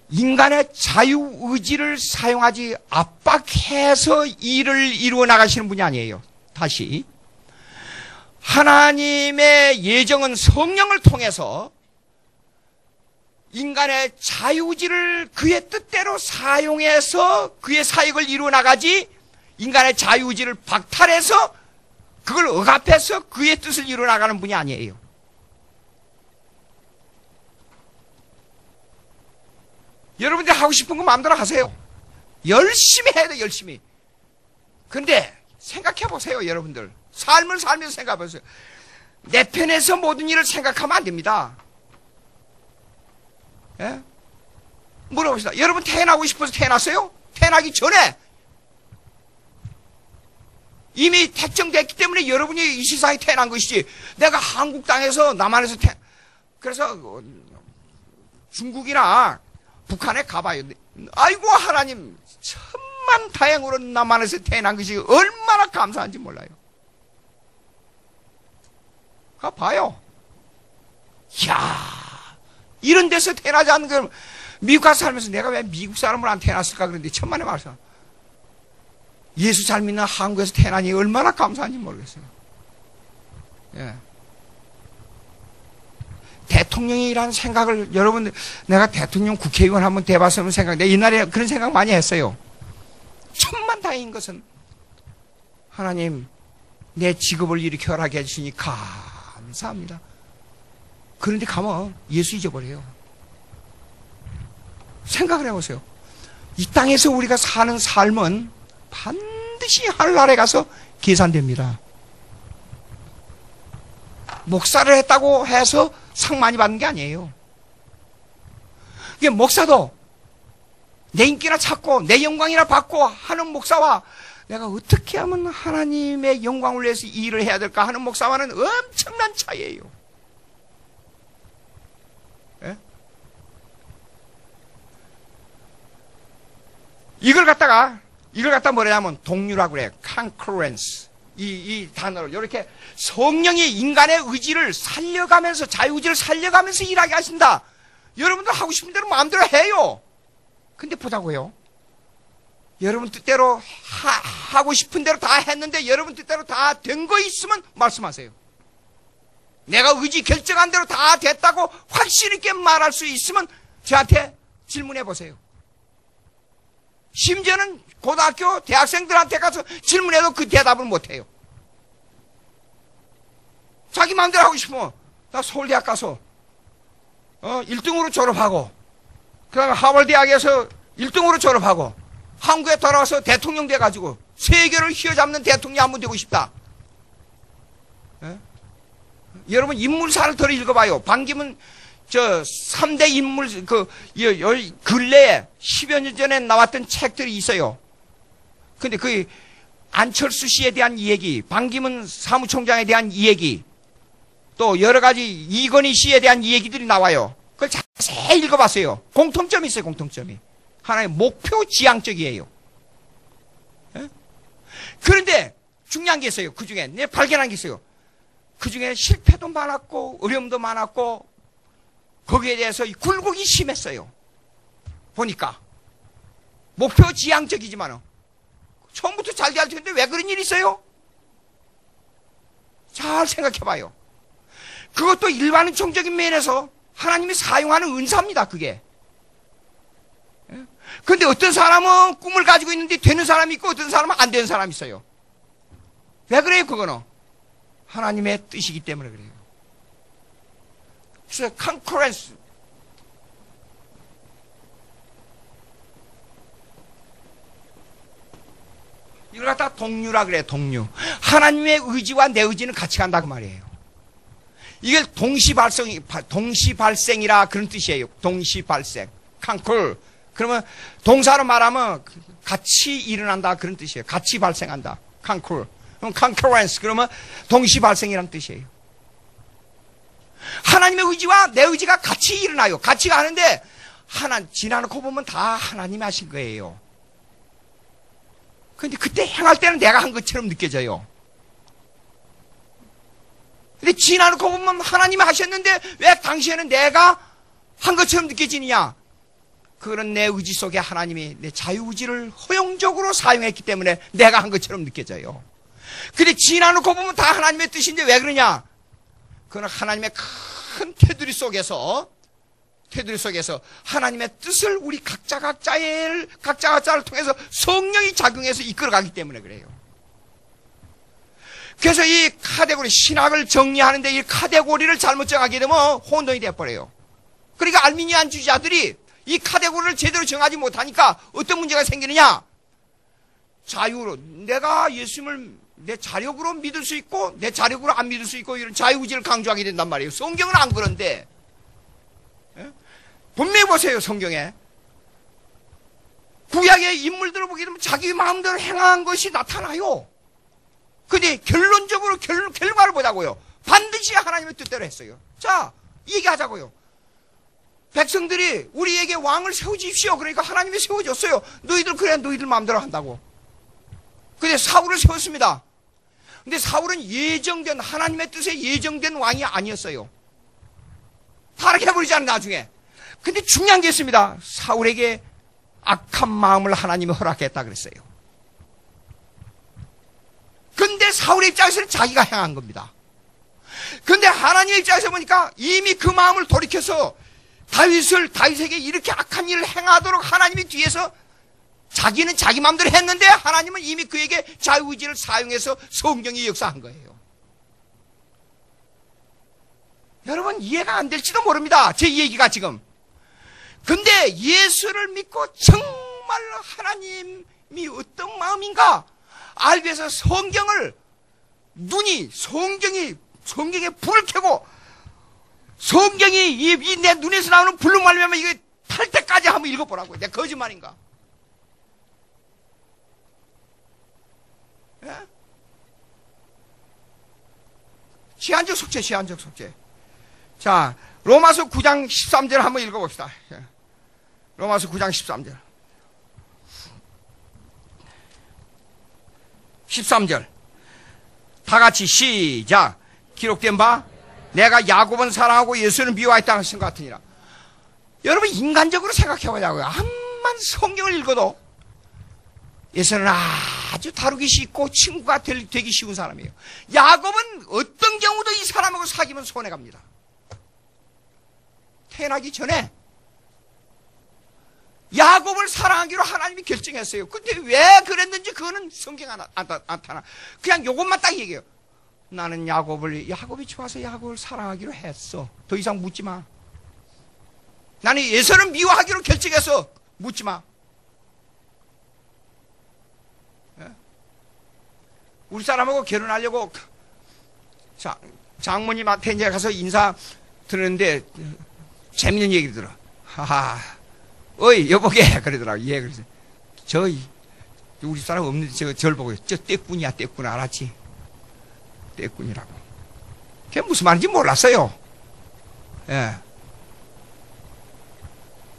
인간의 자유의지를 사용하지 압박해서 일을 이루어 나가시는 분이 아니에요. 다시, 하나님의 예정은 성령을 통해서 인간의 자유의지를 그의 뜻대로 사용해서 그의 사역을 이루어 나가지, 인간의 자유의지를 박탈해서 그걸 억압해서 그의 뜻을 이루어 나가는 분이 아니에요. 여러분들 하고 싶은 거 마음대로 하세요. 열심히 해야 돼, 열심히. 근데 생각해 보세요, 여러분들. 삶을 살면서 생각해 보세요. 내 편에서 모든 일을 생각하면 안 됩니다. 예? 물어봅시다. 여러분 태어나고 싶어서 태어났어요? 태어나기 전에 이미 택정됐기 때문에 여러분이 이 세상에 태어난 것이지, 내가 한국 땅에서 남한에서 그래서 중국이나 북한에 가봐요. 아이고 하나님, 천만 다행으로 남한에서 태어난 것이 얼마나 감사한지 몰라요. 가봐요. 이야, 이런 데서 태어나지 않는 걸 미국 가서 살면서 내가 왜 미국 사람을 안 태어났을까 그런데 천만의 말씀. 예수 잘 믿는 한국에서 태어나니 얼마나 감사한지 모르겠어요. 예. 대통령이라는 생각을, 여러분, 내가 대통령 국회의원 한번 돼봤으면 내가 옛날에 그런 생각 많이 했어요. 천만다행인 것은 하나님, 내 직업을 이렇게 허락해 해주시니 감사합니다. 그런데 가면 예수 잊어버려요. 생각을 해보세요. 이 땅에서 우리가 사는 삶은 반드시 하늘나라에 가서 계산됩니다. 목사를 했다고 해서 상 많이 받는 게 아니에요. 이게 목사도 내 인기나 찾고 내 영광이나 받고 하는 목사와 내가 어떻게 하면 하나님의 영광을 위해서 일을 해야 될까 하는 목사와는 엄청난 차이예요. 예? 이걸 갖다 뭐냐면 동류라고 그래. concurrence. 이 단어를 이렇게 성령이 인간의 의지를 살려가면서 자유의지를 살려가면서 일하게 하신다. 여러분들 하고 싶은 대로 마음대로 해요. 근데 보자고요. 여러분 뜻대로 하고 싶은 대로 다 했는데 여러분 뜻대로 다 된 거 있으면 말씀하세요. 내가 의지 결정한 대로 다 됐다고 확실 있게 말할 수 있으면 저한테 질문해 보세요. 심지어는 고등학교 대학생들한테 가서 질문해도 그 대답을 못해요. 자기 마음대로 하고 싶으면 나 서울대학 가서 1등으로 졸업하고 그 다음에 하버드대학에서 1등으로 졸업하고 한국에 돌아와서 대통령 돼가지고 세계를 휘어잡는 대통령이 한번 되고 싶다. 예? 여러분 인물사를 더 읽어봐요. 반기문 3대 인물 근래에 10여 년 전에 나왔던 책들이 있어요. 근데 그 안철수 씨에 대한 이야기, 반기문 사무총장에 대한 이야기, 또 여러 가지 이건희 씨에 대한 이야기들이 나와요. 그걸 자세히 읽어봤어요. 공통점이 있어요. 공통점이. 하나의 목표 지향적이에요. 예? 그런데 중요한 게 있어요. 그 중에 내가 발견한 게 있어요. 그 중에 실패도 많았고 어려움도 많았고 거기에 대해서 굴곡이 심했어요. 보니까 목표 지향적이지만 처음부터 잘 돼야 할 텐데 왜 그런 일이 있어요? 잘 생각해봐요. 그것도 일반적인 면에서 하나님이 사용하는 은사입니다. 그게. 그런데 어떤 사람은 꿈을 가지고 있는데 되는 사람이 있고 어떤 사람은 안 되는 사람이 있어요. 왜 그래요? 그거는 하나님의 뜻이기 때문에 그래요. 그래서 concurrence, 이걸 갖다 동류라 그래요. 동류. 하나님의 의지와 내 의지는 같이 간다 그 말이에요. 이게 동시발생이라 그런 뜻이에요. 동시발생. concur. 그러면 동사로 말하면 같이 일어난다 그런 뜻이에요. 같이 발생한다. concur. 그럼 concurrence 그러면 동시발생이라는 뜻이에요. 하나님의 의지와 내 의지가 같이 일어나요. 같이 가는데 지나놓고 보면 다 하나님이 하신 거예요. 그런데 그때 행할 때는 내가 한 것처럼 느껴져요. 근데 지나놓고 보면 하나님이 하셨는데 왜 당시에는 내가 한 것처럼 느껴지느냐? 그런 내 의지 속에 하나님이 내 자유의지를 허용적으로 사용했기 때문에 내가 한 것처럼 느껴져요. 근데 지나놓고 보면 다 하나님의 뜻인데 왜 그러냐? 그건 하나님의 큰 테두리 속에서 하나님의 뜻을 우리 각자를 통해서 성령이 작용해서 이끌어가기 때문에 그래요. 그래서 이 카테고리, 신학을 정리하는데 이 카테고리를 잘못 정하게 되면 혼돈이 돼버려요. 그러니까 알미니안주의자들이 이 카테고리를 제대로 정하지 못하니까 어떤 문제가 생기느냐? 자유로, 내가 예수님을 내 자력으로 믿을 수 있고 내 자력으로 안 믿을 수 있고 이런 자유의지를 강조하게 된단 말이에요. 성경은 안 그런데. 예? 분명히 보세요. 성경에 구약의 인물들을 보게 되면 자기 마음대로 행한 것이 나타나요. 근데 결론적으로 결과를 보자고요. 반드시 하나님의 뜻대로 했어요. 자, 얘기하자고요. 백성들이 우리에게 왕을 세워주십시오. 그러니까 하나님이 세워줬어요. 너희들 그래 너희들 마음대로 한다고. 근데 사울을 세웠습니다. 근데 사울은 예정된 하나님의 뜻에 예정된 왕이 아니었어요. 타락해버리잖아요 나중에. 근데 중요한 게 있습니다. 사울에게 악한 마음을 하나님이 허락했다 그랬어요. 근데 사울의 입장에서는 자기가 행한 겁니다. 근데 하나님의 입장에서 보니까 이미 그 마음을 돌이켜서 다윗에게 이렇게 악한 일을 행하도록 하나님이 뒤에서 자기는 자기 마음대로 했는데 하나님은 이미 그에게 자유의지를 사용해서 성경이 역사한 거예요. 여러분 이해가 안 될지도 모릅니다. 제 얘기가 지금. 근데 예수를 믿고 정말 하나님이 어떤 마음인가 알기 위해서 성경을 성경에 불을 켜고 성경이 내 눈에서 나오는 불로 말미암아 이게 탈 때까지 한번 읽어보라고. 내 거짓말인가? 예? 시한적 속죄. 자, 로마서 9장 13절 한번 읽어봅시다. 예. 로마서 9장 13절. 13절. 다 같이 시작. 기록된 바 내가 야곱은 사랑하고 예수는 미워했다 하신 것 같으니라. 여러분 인간적으로 생각해보자고요. 암만 성경을 읽어도 예수는 아주 다루기 쉽고 친구가 되기 쉬운 사람이에요. 야곱은 어떤 경우도 이 사람하고 사귀면 손해갑니다. 태어나기 전에 야곱을 사랑하기로 하나님이 결정했어요. 근데 왜 그랬는지 그거는 성경에 안 나타나. 그냥 요것만 딱 얘기해요. 나는 야곱이 좋아서 야곱을 사랑하기로 했어. 더 이상 묻지 마. 나는 예서는 미워하기로 결정해서 묻지 마. 우리 사람하고 결혼하려고 장모님한테 이제 가서 인사 드렸는데 재밌는 얘기를 들어. 하하, 어이 여보게 그러더라고. 예, 그래서 우리 사람 없는데 저를 보고 저 떼꾼이야 떼꾼 알았지? 떼꾼이라고. 그게 무슨 말인지 몰랐어요. 예.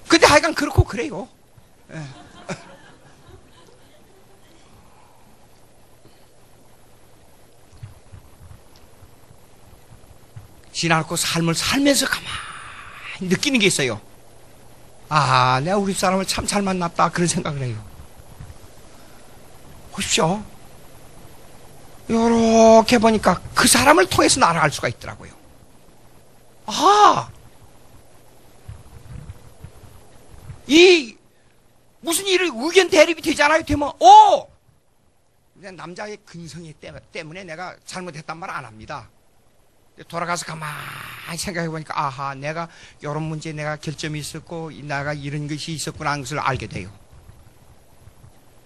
근데 하여간 그렇고 그래요. 예. 지나고 삶을 살면서 가만히 느끼는 게 있어요. 아, 내가 우리 사람을 참 잘 만났다 그런 생각을 해요. 보십시오. 요렇게 보니까 그 사람을 통해서 나아갈 수가 있더라고요. 아, 무슨 일을 의견 대립이 되잖아요. 되면 남자의 근성이 때문에 내가 잘못했단 말 안 합니다. 돌아가서 가만히 생각해보니까 아하, 내가 이런 문제에 내가 결점이 있었고 내가 이런 것이 있었구나 하는 것을 알게 돼요.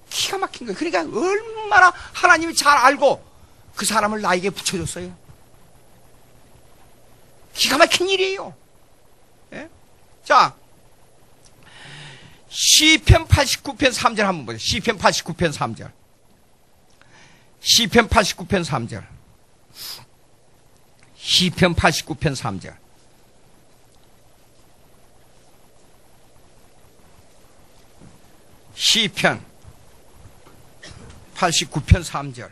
기가 막힌 거예요. 그러니까 얼마나 하나님이 잘 알고 그 사람을 나에게 붙여줬어요. 기가 막힌 일이에요. 예? 자, 시편 89편 3절 한번 보세요. 시편 89편 3절. 시편 89편 3절. 시편 89편 3절. 시편 89편 3절.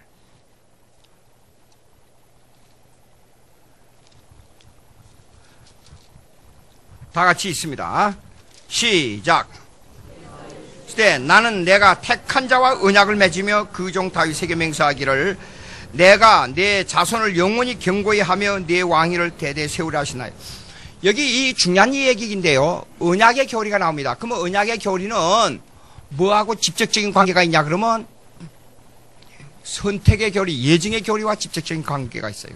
다 같이 있습니다. 시작. 나는 내가 택한 자와 언약을 맺으며 그 종 다윗에게 맹세하기를 내가 내 자손을 영원히 경고히 하며 내 왕위를 대대 세우라 하시나요. 여기 이 중요한 얘기인데요. 언약의 교리가 나옵니다. 그러면 언약의 교리는 뭐하고 직접적인 관계가 있냐 그러면 선택의 교리, 예증의 교리와 직접적인 관계가 있어요.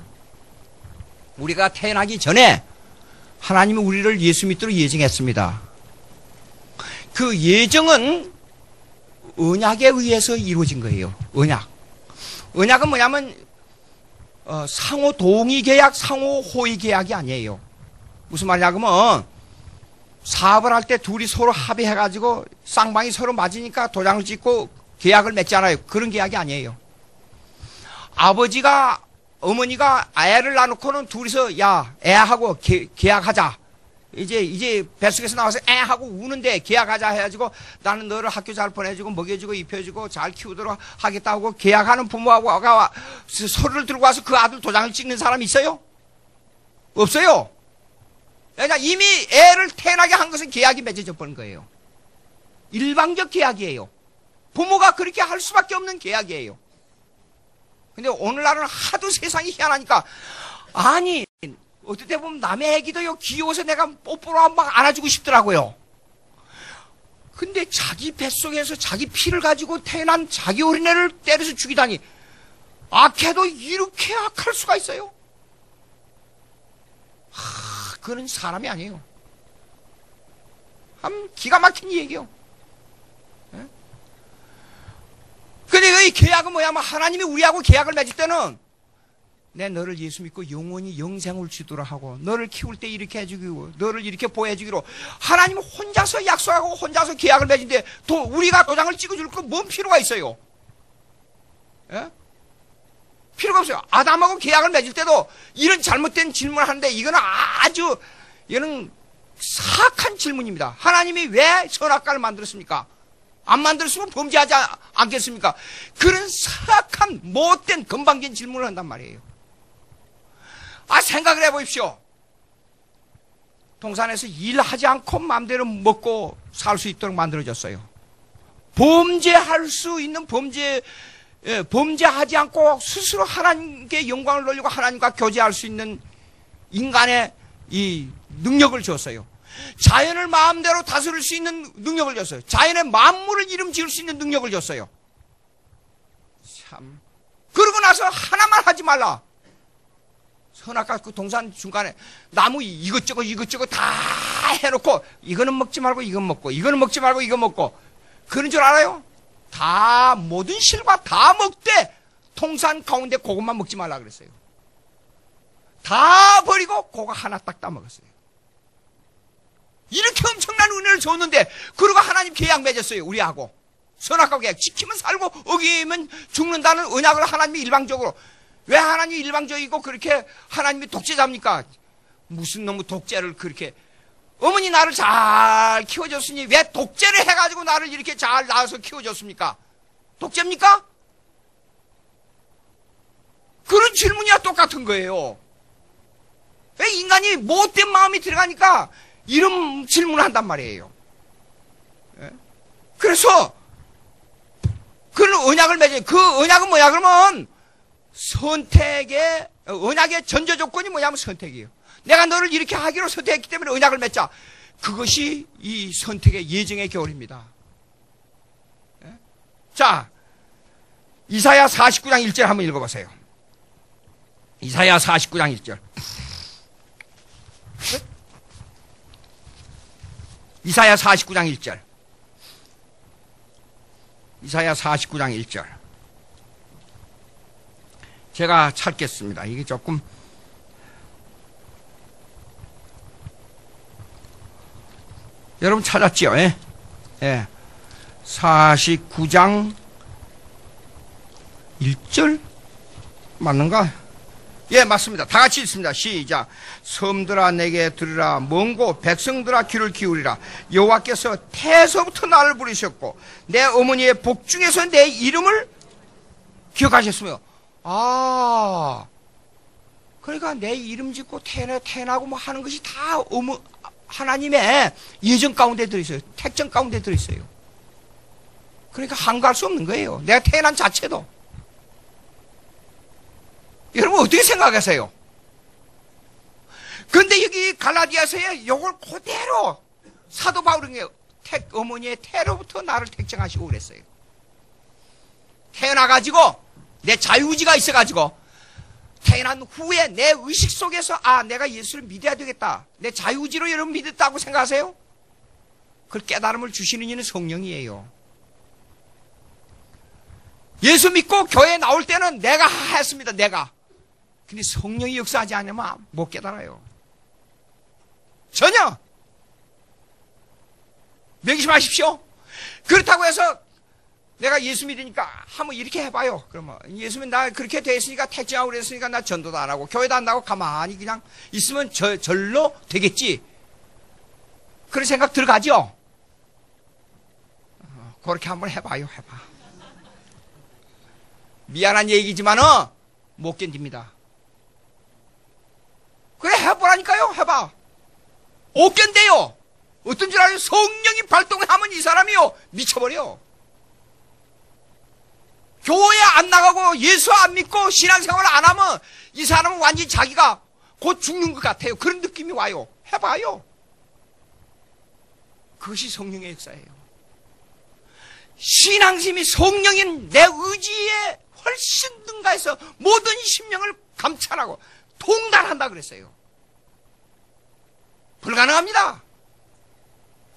우리가 태어나기 전에 하나님은 우리를 예수 믿도록 예정했습니다. 그 예정은 언약에 의해서 이루어진 거예요. 언약은 뭐냐면 상호 동의 계약, 상호 호의 계약이 아니에요. 무슨 말이냐 그러면 사업을 할 때 둘이 서로 합의해가지고 쌍방이 서로 맞으니까 도장을 찍고 계약을 맺잖아요. 그런 계약이 아니에요. 아버지가 어머니가 애를 낳아놓고는 둘이서 야 애하고 계약하자. 이제 뱃속에서 나와서 하고 우는데 계약하자 해가지고 나는 너를 학교 잘 보내주고 먹여주고 입혀주고 잘 키우도록 하겠다 하고 계약하는 부모하고 서류를 들고 와서 그 아들 도장을 찍는 사람이 있어요? 없어요. 그러니까 이미 애를 태어나게 한 것은 계약이 맺어져 버린 거예요. 일방적 계약이에요. 부모가 그렇게 할 수밖에 없는 계약이에요. 근데 오늘날은 하도 세상이 희한하니까 아니 어떨 때 보면 남의 애기도요 귀여워서 내가 뽀뽀로 막 안아주고 싶더라고요. 근데 자기 뱃속에서 자기 피를 가지고 태어난 자기 어린애를 때려서 죽이다니 악해도 이렇게 악할 수가 있어요? 그건 사람이 아니에요. 참 기가 막힌 얘기예요. 예? 우리의 계약은 뭐냐면 하나님이 우리하고 계약을 맺을 때는 내 너를 예수 믿고 영원히 영생을 주도록 하고 너를 키울 때 이렇게 해주기로 너를 이렇게 보호해주기로 하나님은 혼자서 약속하고 혼자서 계약을 맺는데 또 우리가 도장을 찍어줄 건 뭔 필요가 있어요? 예? 필요가 없어요. 아담하고 계약을 맺을 때도 이런 잘못된 질문을 하는데 이거는 이거는 사악한 질문입니다. 하나님이 왜 선악과를 만들었습니까? 안 만들었으면 범죄하지 않겠습니까? 그런 사악한 못된 건방진 질문을 한단 말이에요. 생각을 해보십시오. 동산에서 일하지 않고 마음대로 먹고 살 수 있도록 만들어졌어요. 범죄할 수 있는 범죄하지 않고 스스로 하나님께 영광을 돌리고 하나님과 교제할 수 있는 인간의 이 능력을 줬어요. 자연을 마음대로 다스릴 수 있는 능력을 줬어요. 자연의 만물을 이름 지을 수 있는 능력을 줬어요. 참. 그러고 나서 하나만 하지 말라. 선악과 그 동산 중간에 나무 이것저것 다 해놓고 이거는 먹지 말고 이건 먹고 이거는 먹지 말고 이거 먹고 그런 줄 알아요? 다 모든 실과 다 먹되 동산 가운데 그것만 먹지 말라 그랬어요. 다 버리고 그거 하나 딱 따먹었어요. 이렇게 엄청난 은혜를 줬는데 그러고 하나님 계약 맺었어요. 우리하고 선악과 계약 지키면 살고 어기면 죽는다는 언약을 하나님이 일방적으로. 왜 하나님이 일방적이고 그렇게 하나님이 독재자입니까? 무슨 놈의 독재를 그렇게. 어머니 나를 잘 키워줬으니 왜 독재를 해가지고 나를 이렇게 잘 낳아서 키워줬습니까? 독재입니까? 그런 질문이야 똑같은 거예요. 왜 인간이 못된 마음이 들어가니까 이런 질문을 한단 말이에요. 그래서 그런 언약을 맺어요. 그 언약은 뭐야 그러면 언약의 전제 조건이 뭐냐면 선택이에요. 내가 너를 이렇게 하기로 선택했기 때문에 언약을 맺자. 그것이 이 선택의 예정의 겨울입니다. 자, 이사야 49장 1절 한번 읽어보세요. 이사야 49장 1절. 이사야 49장 1절. 이사야 49장 1절. 제가 찾겠습니다. 이게 조금 여러분 찾았지요? 예? 예. 49장 1절 맞는가? 예, 맞습니다. 다 같이 읽습니다. 시작. 섬들아 내게 들으라. 먼고 백성들아 귀를 기울이라. 여호와께서 태에서부터 나를 부르셨고 내 어머니의 복중에서 내 이름을 기억하셨으며. 그러니까 내 이름 짓고 태어나고 뭐 하는 것이 다 하나님의 예정 가운데 들어있어요. 택정 가운데 들어있어요. 그러니까 한가할 수 없는 거예요. 내가 태어난 자체도. 여러분 어떻게 생각하세요? 그런데 여기 갈라디아서에 요걸 그대로 사도 바울은 어머니의 태로부터 나를 택정하시고 그랬어요. 태어나가지고 내 자유의지가 있어가지고 태어난 후에 내 의식 속에서 내가 예수를 믿어야 되겠다. 내 자유의지로 여러분 믿었다고 생각하세요? 그걸 깨달음을 주시는 이는 성령이에요. 예수 믿고 교회에 나올 때는 내가 했습니다. 내가. 근데 성령이 역사하지 않으면 못 깨달아요. 전혀. 명심하십시오. 그렇다고 해서 내가 예수 믿으니까 한번 이렇게 해봐요. 그러면 예수 믿 나 그렇게 돼 있으니까 택정하고 그랬으니까 나 전도도 안 하고 교회도 안 나고 가만히 그냥 있으면 절로 되겠지. 그런 생각 들어가죠? 그렇게 한번 해봐요. 해봐. 미안한 얘기지만은 못 견딥니다. 그래 해보라니까요. 해봐. 못 견뎌요. 어떤 줄 알아요? 성령이 발동하면 이 사람이요 미쳐버려. 교회 안 나가고 예수 안 믿고 신앙생활 안 하면 이 사람은 완전히 자기가 곧 죽는 것 같아요. 그런 느낌이 와요. 해봐요. 그것이 성령의 역사예요. 신앙심이 성령인 내 의지에 훨씬 능가해서 모든 심령을 감찰하고 통달한다 그랬어요. 불가능합니다.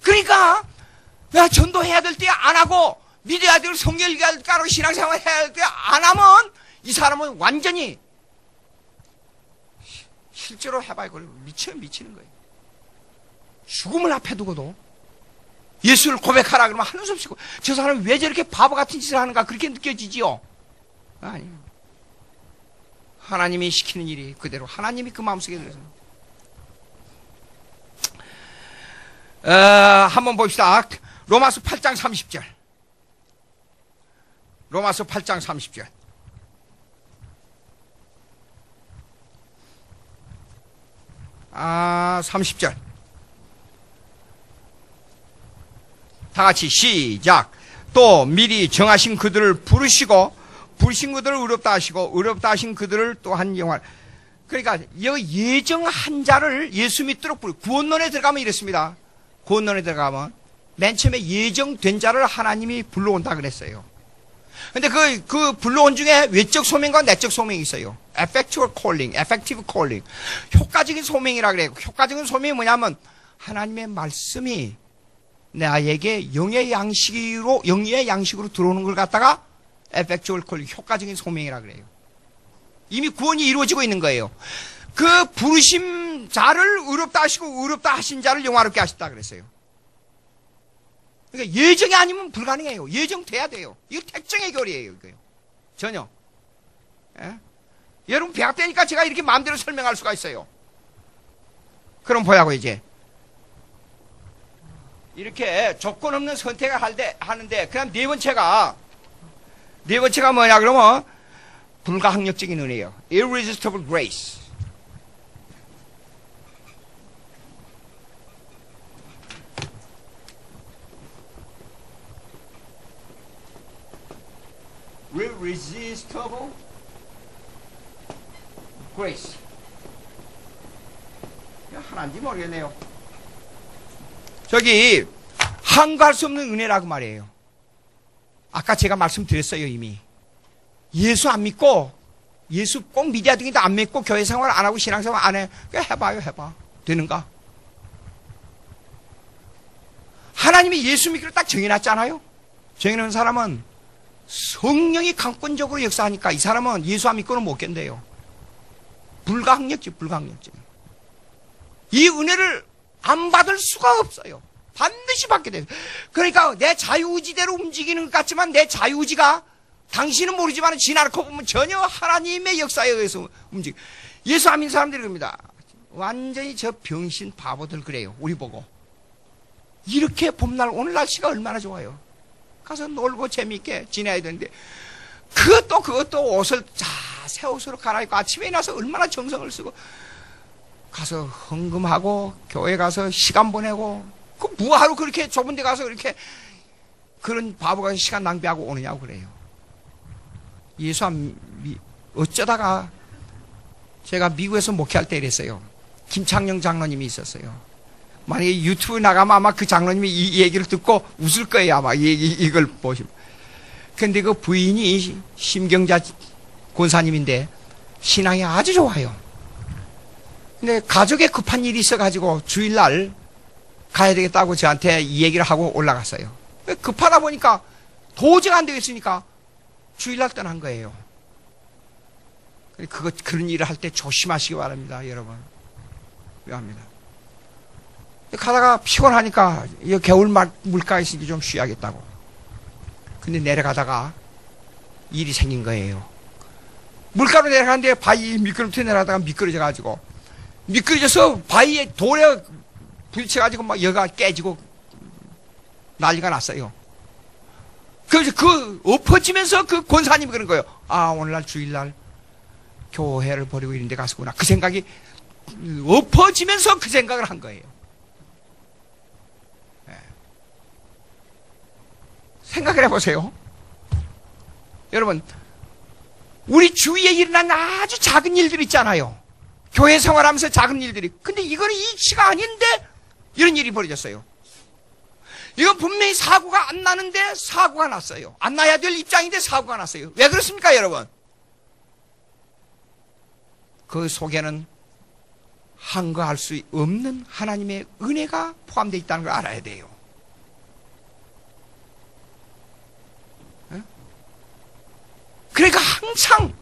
그러니까 내가 전도해야 될 때 안 하고 믿어야 될 성경 읽어야 될 신앙생활 해야 할 때 안 하면 이 사람은 완전히 실제로 해봐야 그걸 미치는 거예요. 죽음을 앞에 두고도 예수를 고백하라 그러면 하는 수 없이 저 사람이 왜 저렇게 바보 같은 짓을 하는가 그렇게 느껴지지요? 아니요. 하나님이 시키는 일이 그대로 하나님이 그 마음속에 들어서 한번 봅시다. 로마서 8장 30절. 로마서 8장 30절. 아, 30절. 다 같이 시작. 또 미리 정하신 그들을 부르시고 부르신 그들을 의롭다 하시고 의롭다 하신 그들을 또한 영화. 그러니까 예정한 자를 예수 믿도록 구원론에 들어가면 이랬습니다. 구원론에 들어가면 맨 처음에 예정된 자를 하나님이 불러온다 그랬어요. 근데 그 불러온 중에 외적 소명과 내적 소명이 있어요. effectual calling, effective calling. 효과적인 소명이라 그래요. 효과적인 소명이 뭐냐면 하나님의 말씀이 나에게 영의 양식으로 들어오는 걸 갖다가 effectual calling, 효과적인 소명이라 그래요. 이미 구원이 이루어지고 있는 거예요. 그 부르심 자를 의롭다 하시고 의롭다 하신 자를 영화롭게 하셨다 그랬어요. 그러니까 예정이 아니면 불가능해요. 예정돼야 돼요. 이거 택정의 결이에요. 이거요. 전혀. 예? 여러분 배가 되니까 제가 이렇게 마음대로 설명할 수가 있어요. 그럼 뭐라고 이제 이렇게 조건 없는 선택을 하는데 그냥 네 번째가 뭐냐 그러면 불가항력적인 은혜예요. Irresistible grace. Irresistible grace. 하나인지 모르겠네요. 저기 항거할 수 없는 은혜라고 말이에요. 아까 제가 말씀드렸어요 이미. 예수 안 믿고 예수 꼭 믿어야 되는데 안 믿고 교회 생활 안 하고 신앙생활 안 해. 그냥 해봐. 되는가? 하나님이 예수 믿기로 딱 정해놨잖아요. 정해놓은 사람은 성령이 강권적으로 역사하니까 이 사람은 예수 안 믿고는 못 견뎌요. 불가항력적. 이 은혜를 안 받을 수가 없어요. 반드시 받게 돼요. 그러니까 내 자유의지대로 움직이는 것 같지만 내 자유의지가 당신은 모르지만 지나놓고 보면 전혀 하나님의 역사에 의해서 움직여. 예수 안 믿는 사람들이 그럽니다. 완전히 저 병신 바보들 그래요. 우리 보고. 이렇게 봄날 오늘 날씨가 얼마나 좋아요. 가서 놀고 재미있게 지내야 되는데 그것도 옷을 새 옷으로 갈아입고 아침에 일어나서 얼마나 정성을 쓰고 가서 헌금하고 교회 가서 시간 보내고 그 뭐하러 그렇게 좁은 데 가서 그렇게 그런 바보가 시간 낭비하고 오느냐고 그래요. 예수 어쩌다가 제가 미국에서 목회할 때 이랬어요. 김창영 장로님이 있었어요. 만약에 유튜브 나가면 아마 그 장로님이 이 얘기를 듣고 웃을 거예요. 아마 이걸 보시면. 근데 그 부인이 심경자 권사님인데 신앙이 아주 좋아요. 근데 가족에 급한 일이 있어가지고 주일날 가야 되겠다고 저한테 이 얘기를 하고 올라갔어요. 급하다 보니까 도저히 안 되겠으니까 주일날 떠난 거예요. 그런 일을 할 때 조심하시기 바랍니다, 여러분. 위험합니다. 가다가 피곤하니까 겨울 물가에 있으니까 좀 쉬어야겠다고. 근데 내려가다가 일이 생긴 거예요. 물가로 내려가는데 바위 미끄럼틀에 내려가다가 미끄러져가지고 미끄러져서 바위에 돌에 부딪혀가지고 막 여가 깨지고 난리가 났어요. 그래서 엎어지면서 그 권사님이 그런 거예요. 아, 오늘날 주일날 교회를 버리고 이런 데 갔구나. 그 생각이 엎어지면서 그 생각을 한 거예요. 네. 생각을 해보세요. 여러분, 우리 주위에 일어난 아주 작은 일들 있잖아요. 교회 생활하면서 작은 일들이. 근데 이거는 이치가 아닌데 이런 일이 벌어졌어요. 이건 분명히 사고가 안 나는데 사고가 났어요. 안 나야 될 입장인데 사고가 났어요. 왜 그렇습니까, 여러분? 그 속에는 항거할 수 없는 하나님의 은혜가 포함되어 있다는 걸 알아야 돼요. 그러니까 항상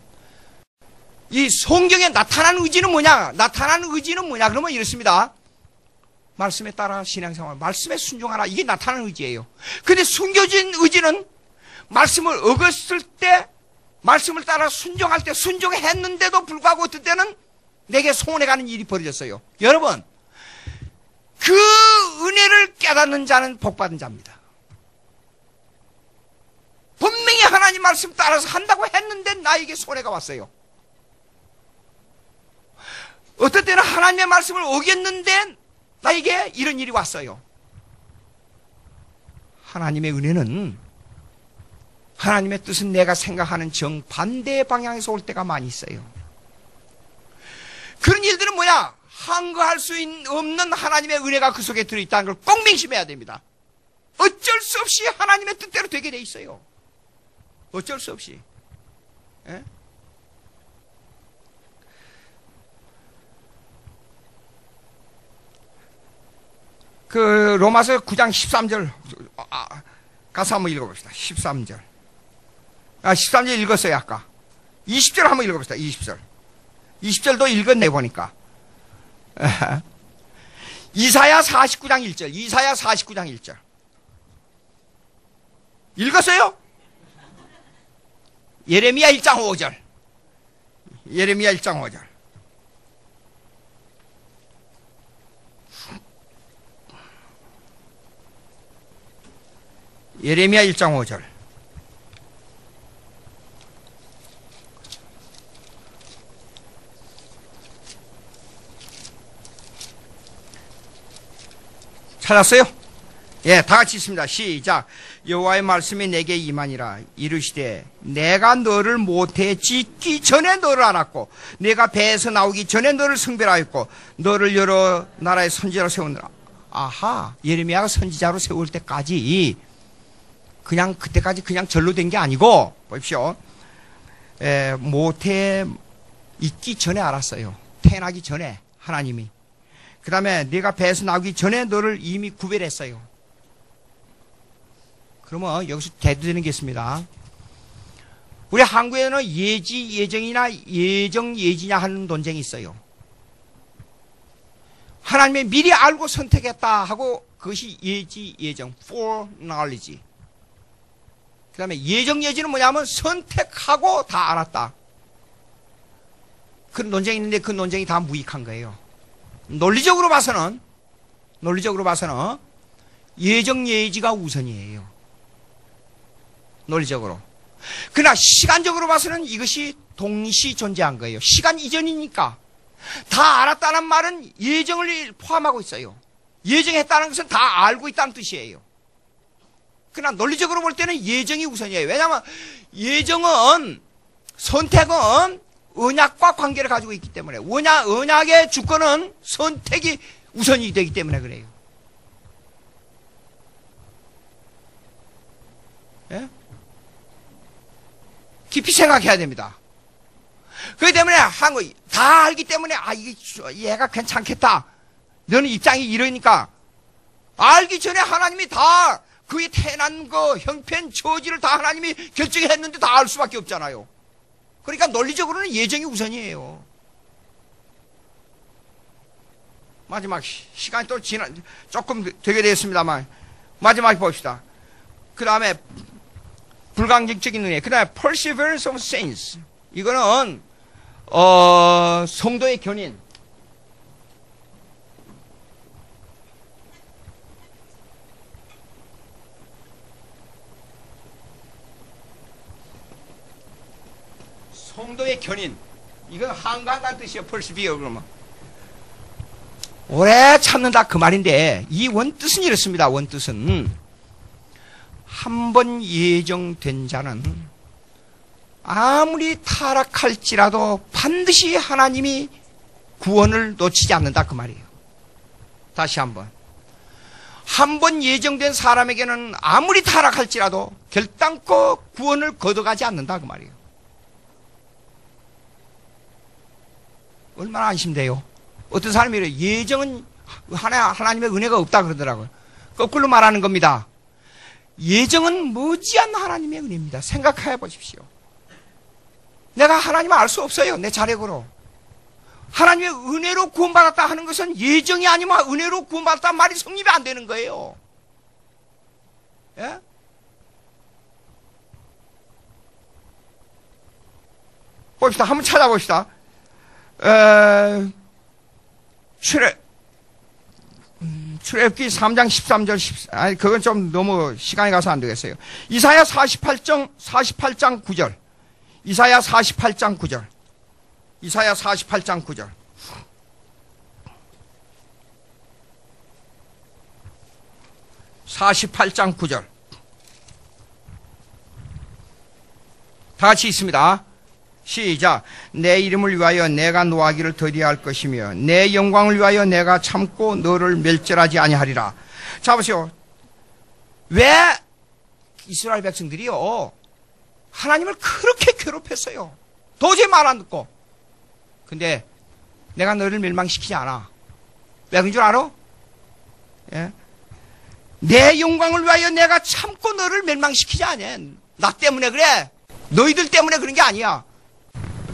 이 성경에 나타난 의지는 뭐냐? 나타난 의지는 뭐냐? 그러면 이렇습니다. 말씀에 따라 신앙생활, 말씀에 순종하라. 이게 나타난 의지예요. 근데 숨겨진 의지는 말씀을 어겼을 때, 말씀을 따라 순종할 때 순종했는데도 불구하고 어떤 때는 내게 손해가는 일이 벌어졌어요. 여러분, 그 은혜를 깨닫는 자는 복받은 자입니다. 분명히 하나님 말씀 따라서 한다고 했는데 나에게 손해가 왔어요. 어떤 때는 하나님의 말씀을 어겼는데 나에게 이런 일이 왔어요. 하나님의 은혜는, 하나님의 뜻은 내가 생각하는 정반대 방향에서 올 때가 많이 있어요. 그런 일들은 뭐야? 항거할 수 없는 하나님의 은혜가 그 속에 들어있다는 걸 꼭 명심해야 됩니다. 어쩔 수 없이 하나님의 뜻대로 되게 돼 있어요. 어쩔 수 없이. 예? 그 로마서 9장 13절 가서 한번 읽어봅시다. 13절. 13절 읽었어요 아까. 20절 한번 읽어봅시다. 20절. 20절도 읽었네 보니까. 이사야 49장 1절. 이사야 49장 1절. 읽었어요? 예레미야 1장 5절. 예레미야 1장 5절. 예레미야 1장 5절. 찾았어요? 예, 다 같이 있습니다. 시작. 여호와의 말씀이 내게 임하니라. 이르시되 내가 너를 모태에 짓기 전에 너를 알았고 내가 배에서 나오기 전에 너를 성별하였고 너를 여러 나라의 선지자로 세우느라. 아하, 예레미야가 선지자로 세울 때까지 그냥 그때까지 그냥 절로 된 게 아니고 보십시오. 모태에 있기 전에 알았어요. 태어나기 전에 하나님이. 그 다음에 네가 배에서 나오기 전에 너를 이미 구별했어요. 그러면 여기서 대두되는 게 있습니다. 우리 한국에는 예지, 예정이나 예정, 예지냐 하는 논쟁이 있어요. 하나님이 미리 알고 선택했다 하고 그것이 예지, 예정, foreknowledge. 그 다음에 예정, 예지는 뭐냐면 선택하고 다 알았다. 그런 논쟁이 있는데 그 논쟁이 다 무익한 거예요. 논리적으로 봐서는 예정, 예지가 우선이에요. 논리적으로. 그러나 시간적으로 봐서는 이것이 동시 존재한 거예요. 시간 이전이니까. 다 알았다는 말은 예정을 포함하고 있어요. 예정했다는 것은 다 알고 있다는 뜻이에요. 그러나 논리적으로 볼 때는 예정이 우선이에요. 왜냐하면 예정은, 선택은 언약과 관계를 가지고 있기 때문에 언약의 주권은 선택이 우선이 되기 때문에 그래요. 예? 깊이 생각해야 됩니다. 그렇기 때문에 다 알기 때문에 이게 얘가 괜찮겠다. 너는 입장이 이러니까 알기 전에 하나님이 다 그의 태어난 거 형편 처지를 다 하나님이 결정했는데 다 알 수밖에 없잖아요. 그러니까 논리적으로는 예정이 우선이에요. 마지막 시간이 또 조금 되게 되었습니다만 마지막에 봅시다. 그 다음에 불강직적인 은혜. 그 다음에 perseverance of saints. 이거는 성도의 견인. 성도의 견인. 이건 한가하다는 뜻이에요. persevere 그러면. 오래 참는다 그 말인데 이 원뜻은 이렇습니다. 원뜻은 한 번 예정된 자는 아무리 타락할지라도 반드시 하나님이 구원을 놓치지 않는다 그 말이에요. 다시 한번. 한 번 예정된 사람에게는 아무리 타락할지라도 결단코 구원을 거둬가지 않는다 그 말이에요. 얼마나 안심돼요. 어떤 사람이 이래요. 예정은 하나님의 은혜가 없다 그러더라고요. 거꾸로 말하는 겁니다. 예정은 머지않는 하나님의 은혜입니다. 생각해 보십시오. 내가 하나님을 알 수 없어요. 내 자력으로. 하나님의 은혜로 구원받았다 하는 것은 예정이 아니면 은혜로 구원받았다 말이 성립이 안 되는 거예요. 예? 봅시다. 한번 찾아봅시다. 출애굽기 3장 13절 14. 아니 그건 좀 너무 시간이 가서 안 되겠어요. 이사야 48장 9절. 이사야 48장 9절. 이사야 48장 9절. 다 같이 있습니다. 시작. 내 이름을 위하여 내가 노하기를 더디할 것이며 내 영광을 위하여 내가 참고 너를 멸절하지 아니하리라. 자 보세요. 왜 이스라엘 백성들이요 하나님을 그렇게 괴롭혔어요. 도저히 말 안 듣고. 근데 내가 너를 멸망시키지 않아. 왜 그런 줄 알아? 예? 내 영광을 위하여 내가 참고 너를 멸망시키지 않아. 나 때문에 그래. 너희들 때문에 그런 게 아니야.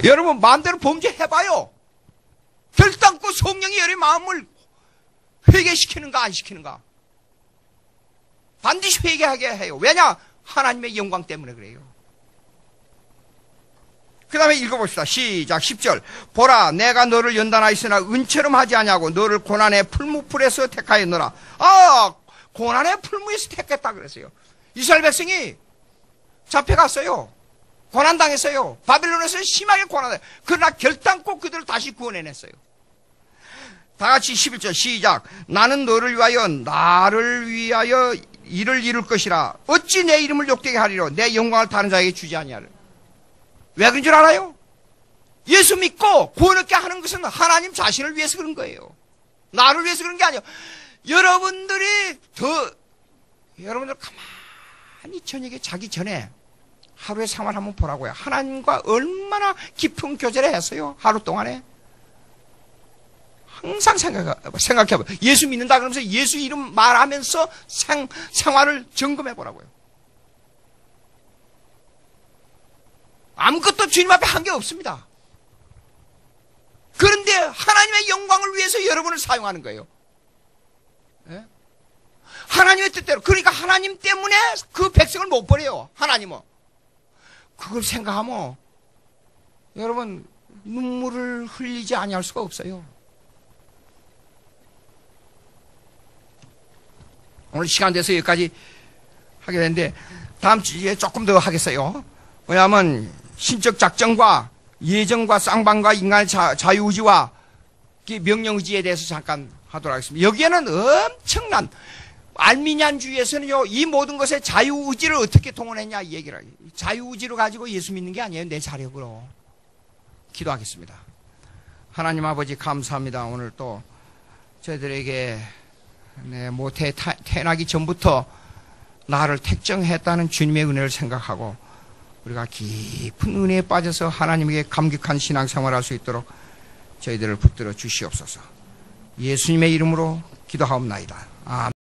여러분 마음대로 범죄해봐요. 결단코 성령이 여러분의 마음을 회개시키는가 안 시키는가. 반드시 회개하게 해요. 왜냐? 하나님의 영광 때문에 그래요. 그 다음에 읽어봅시다. 시작. 10절. 보라 내가 너를 연단하였으나 은처럼 하지 아니하고 너를 고난의 풀무풀에서 택하였노라. 아, 고난의 풀무에서 택했다 그랬어요. 이스라엘 백성이 잡혀갔어요. 고난당했어요. 바빌론에서 심하게 고난당했어요. 그러나 결단코 그들을 다시 구원해냈어요. 다 같이 11절 시작. 나는 나를 위하여 일을 이룰 것이라. 어찌 내 이름을 욕되게 하리로 내 영광을 다른 자에게 주지 아니하리라. 왜 그런 줄 알아요? 예수 믿고 구원 얻게 하는 것은 하나님 자신을 위해서 그런 거예요. 나를 위해서 그런 게 아니에요. 여러분들 가만히 저녁에 자기 전에 하루의 생활 한번 보라고요. 하나님과 얼마나 깊은 교제를 했어요. 하루 동안에. 항상 생각해봐요. 예수 믿는다 그러면서 예수 이름 말하면서 생활을 점검해 보라고요. 아무것도 주님 앞에 한 게 없습니다. 그런데 하나님의 영광을 위해서 여러분을 사용하는 거예요. 예? 하나님의 뜻대로. 그러니까 하나님 때문에 그 백성을 못 버려요. 하나님은. 그걸 생각하면 여러분 눈물을 흘리지 아니할 수가 없어요. 오늘 시간 돼서 여기까지 하게 되는데 다음 주에 조금 더 하겠어요. 왜냐하면 신적 작정과 예정과 쌍방과 인간의 자유의지와 명령의지에 대해서 잠깐 하도록 하겠습니다. 여기에는 엄청난 알미니안주의에서는요 이 모든 것에 자유의지를 어떻게 동원했냐 이 얘기를 해요. 자유의지로 가지고 예수 믿는 게 아니에요. 내 자력으로. 기도하겠습니다. 하나님 아버지 감사합니다. 오늘 또 저희들에게 모태 태어나기 전부터 나를 택정했다는 주님의 은혜를 생각하고 우리가 깊은 은혜에 빠져서 하나님에게 감격한 신앙생활을 할 수 있도록 저희들을 붙들어 주시옵소서. 예수님의 이름으로 기도하옵나이다. 아멘.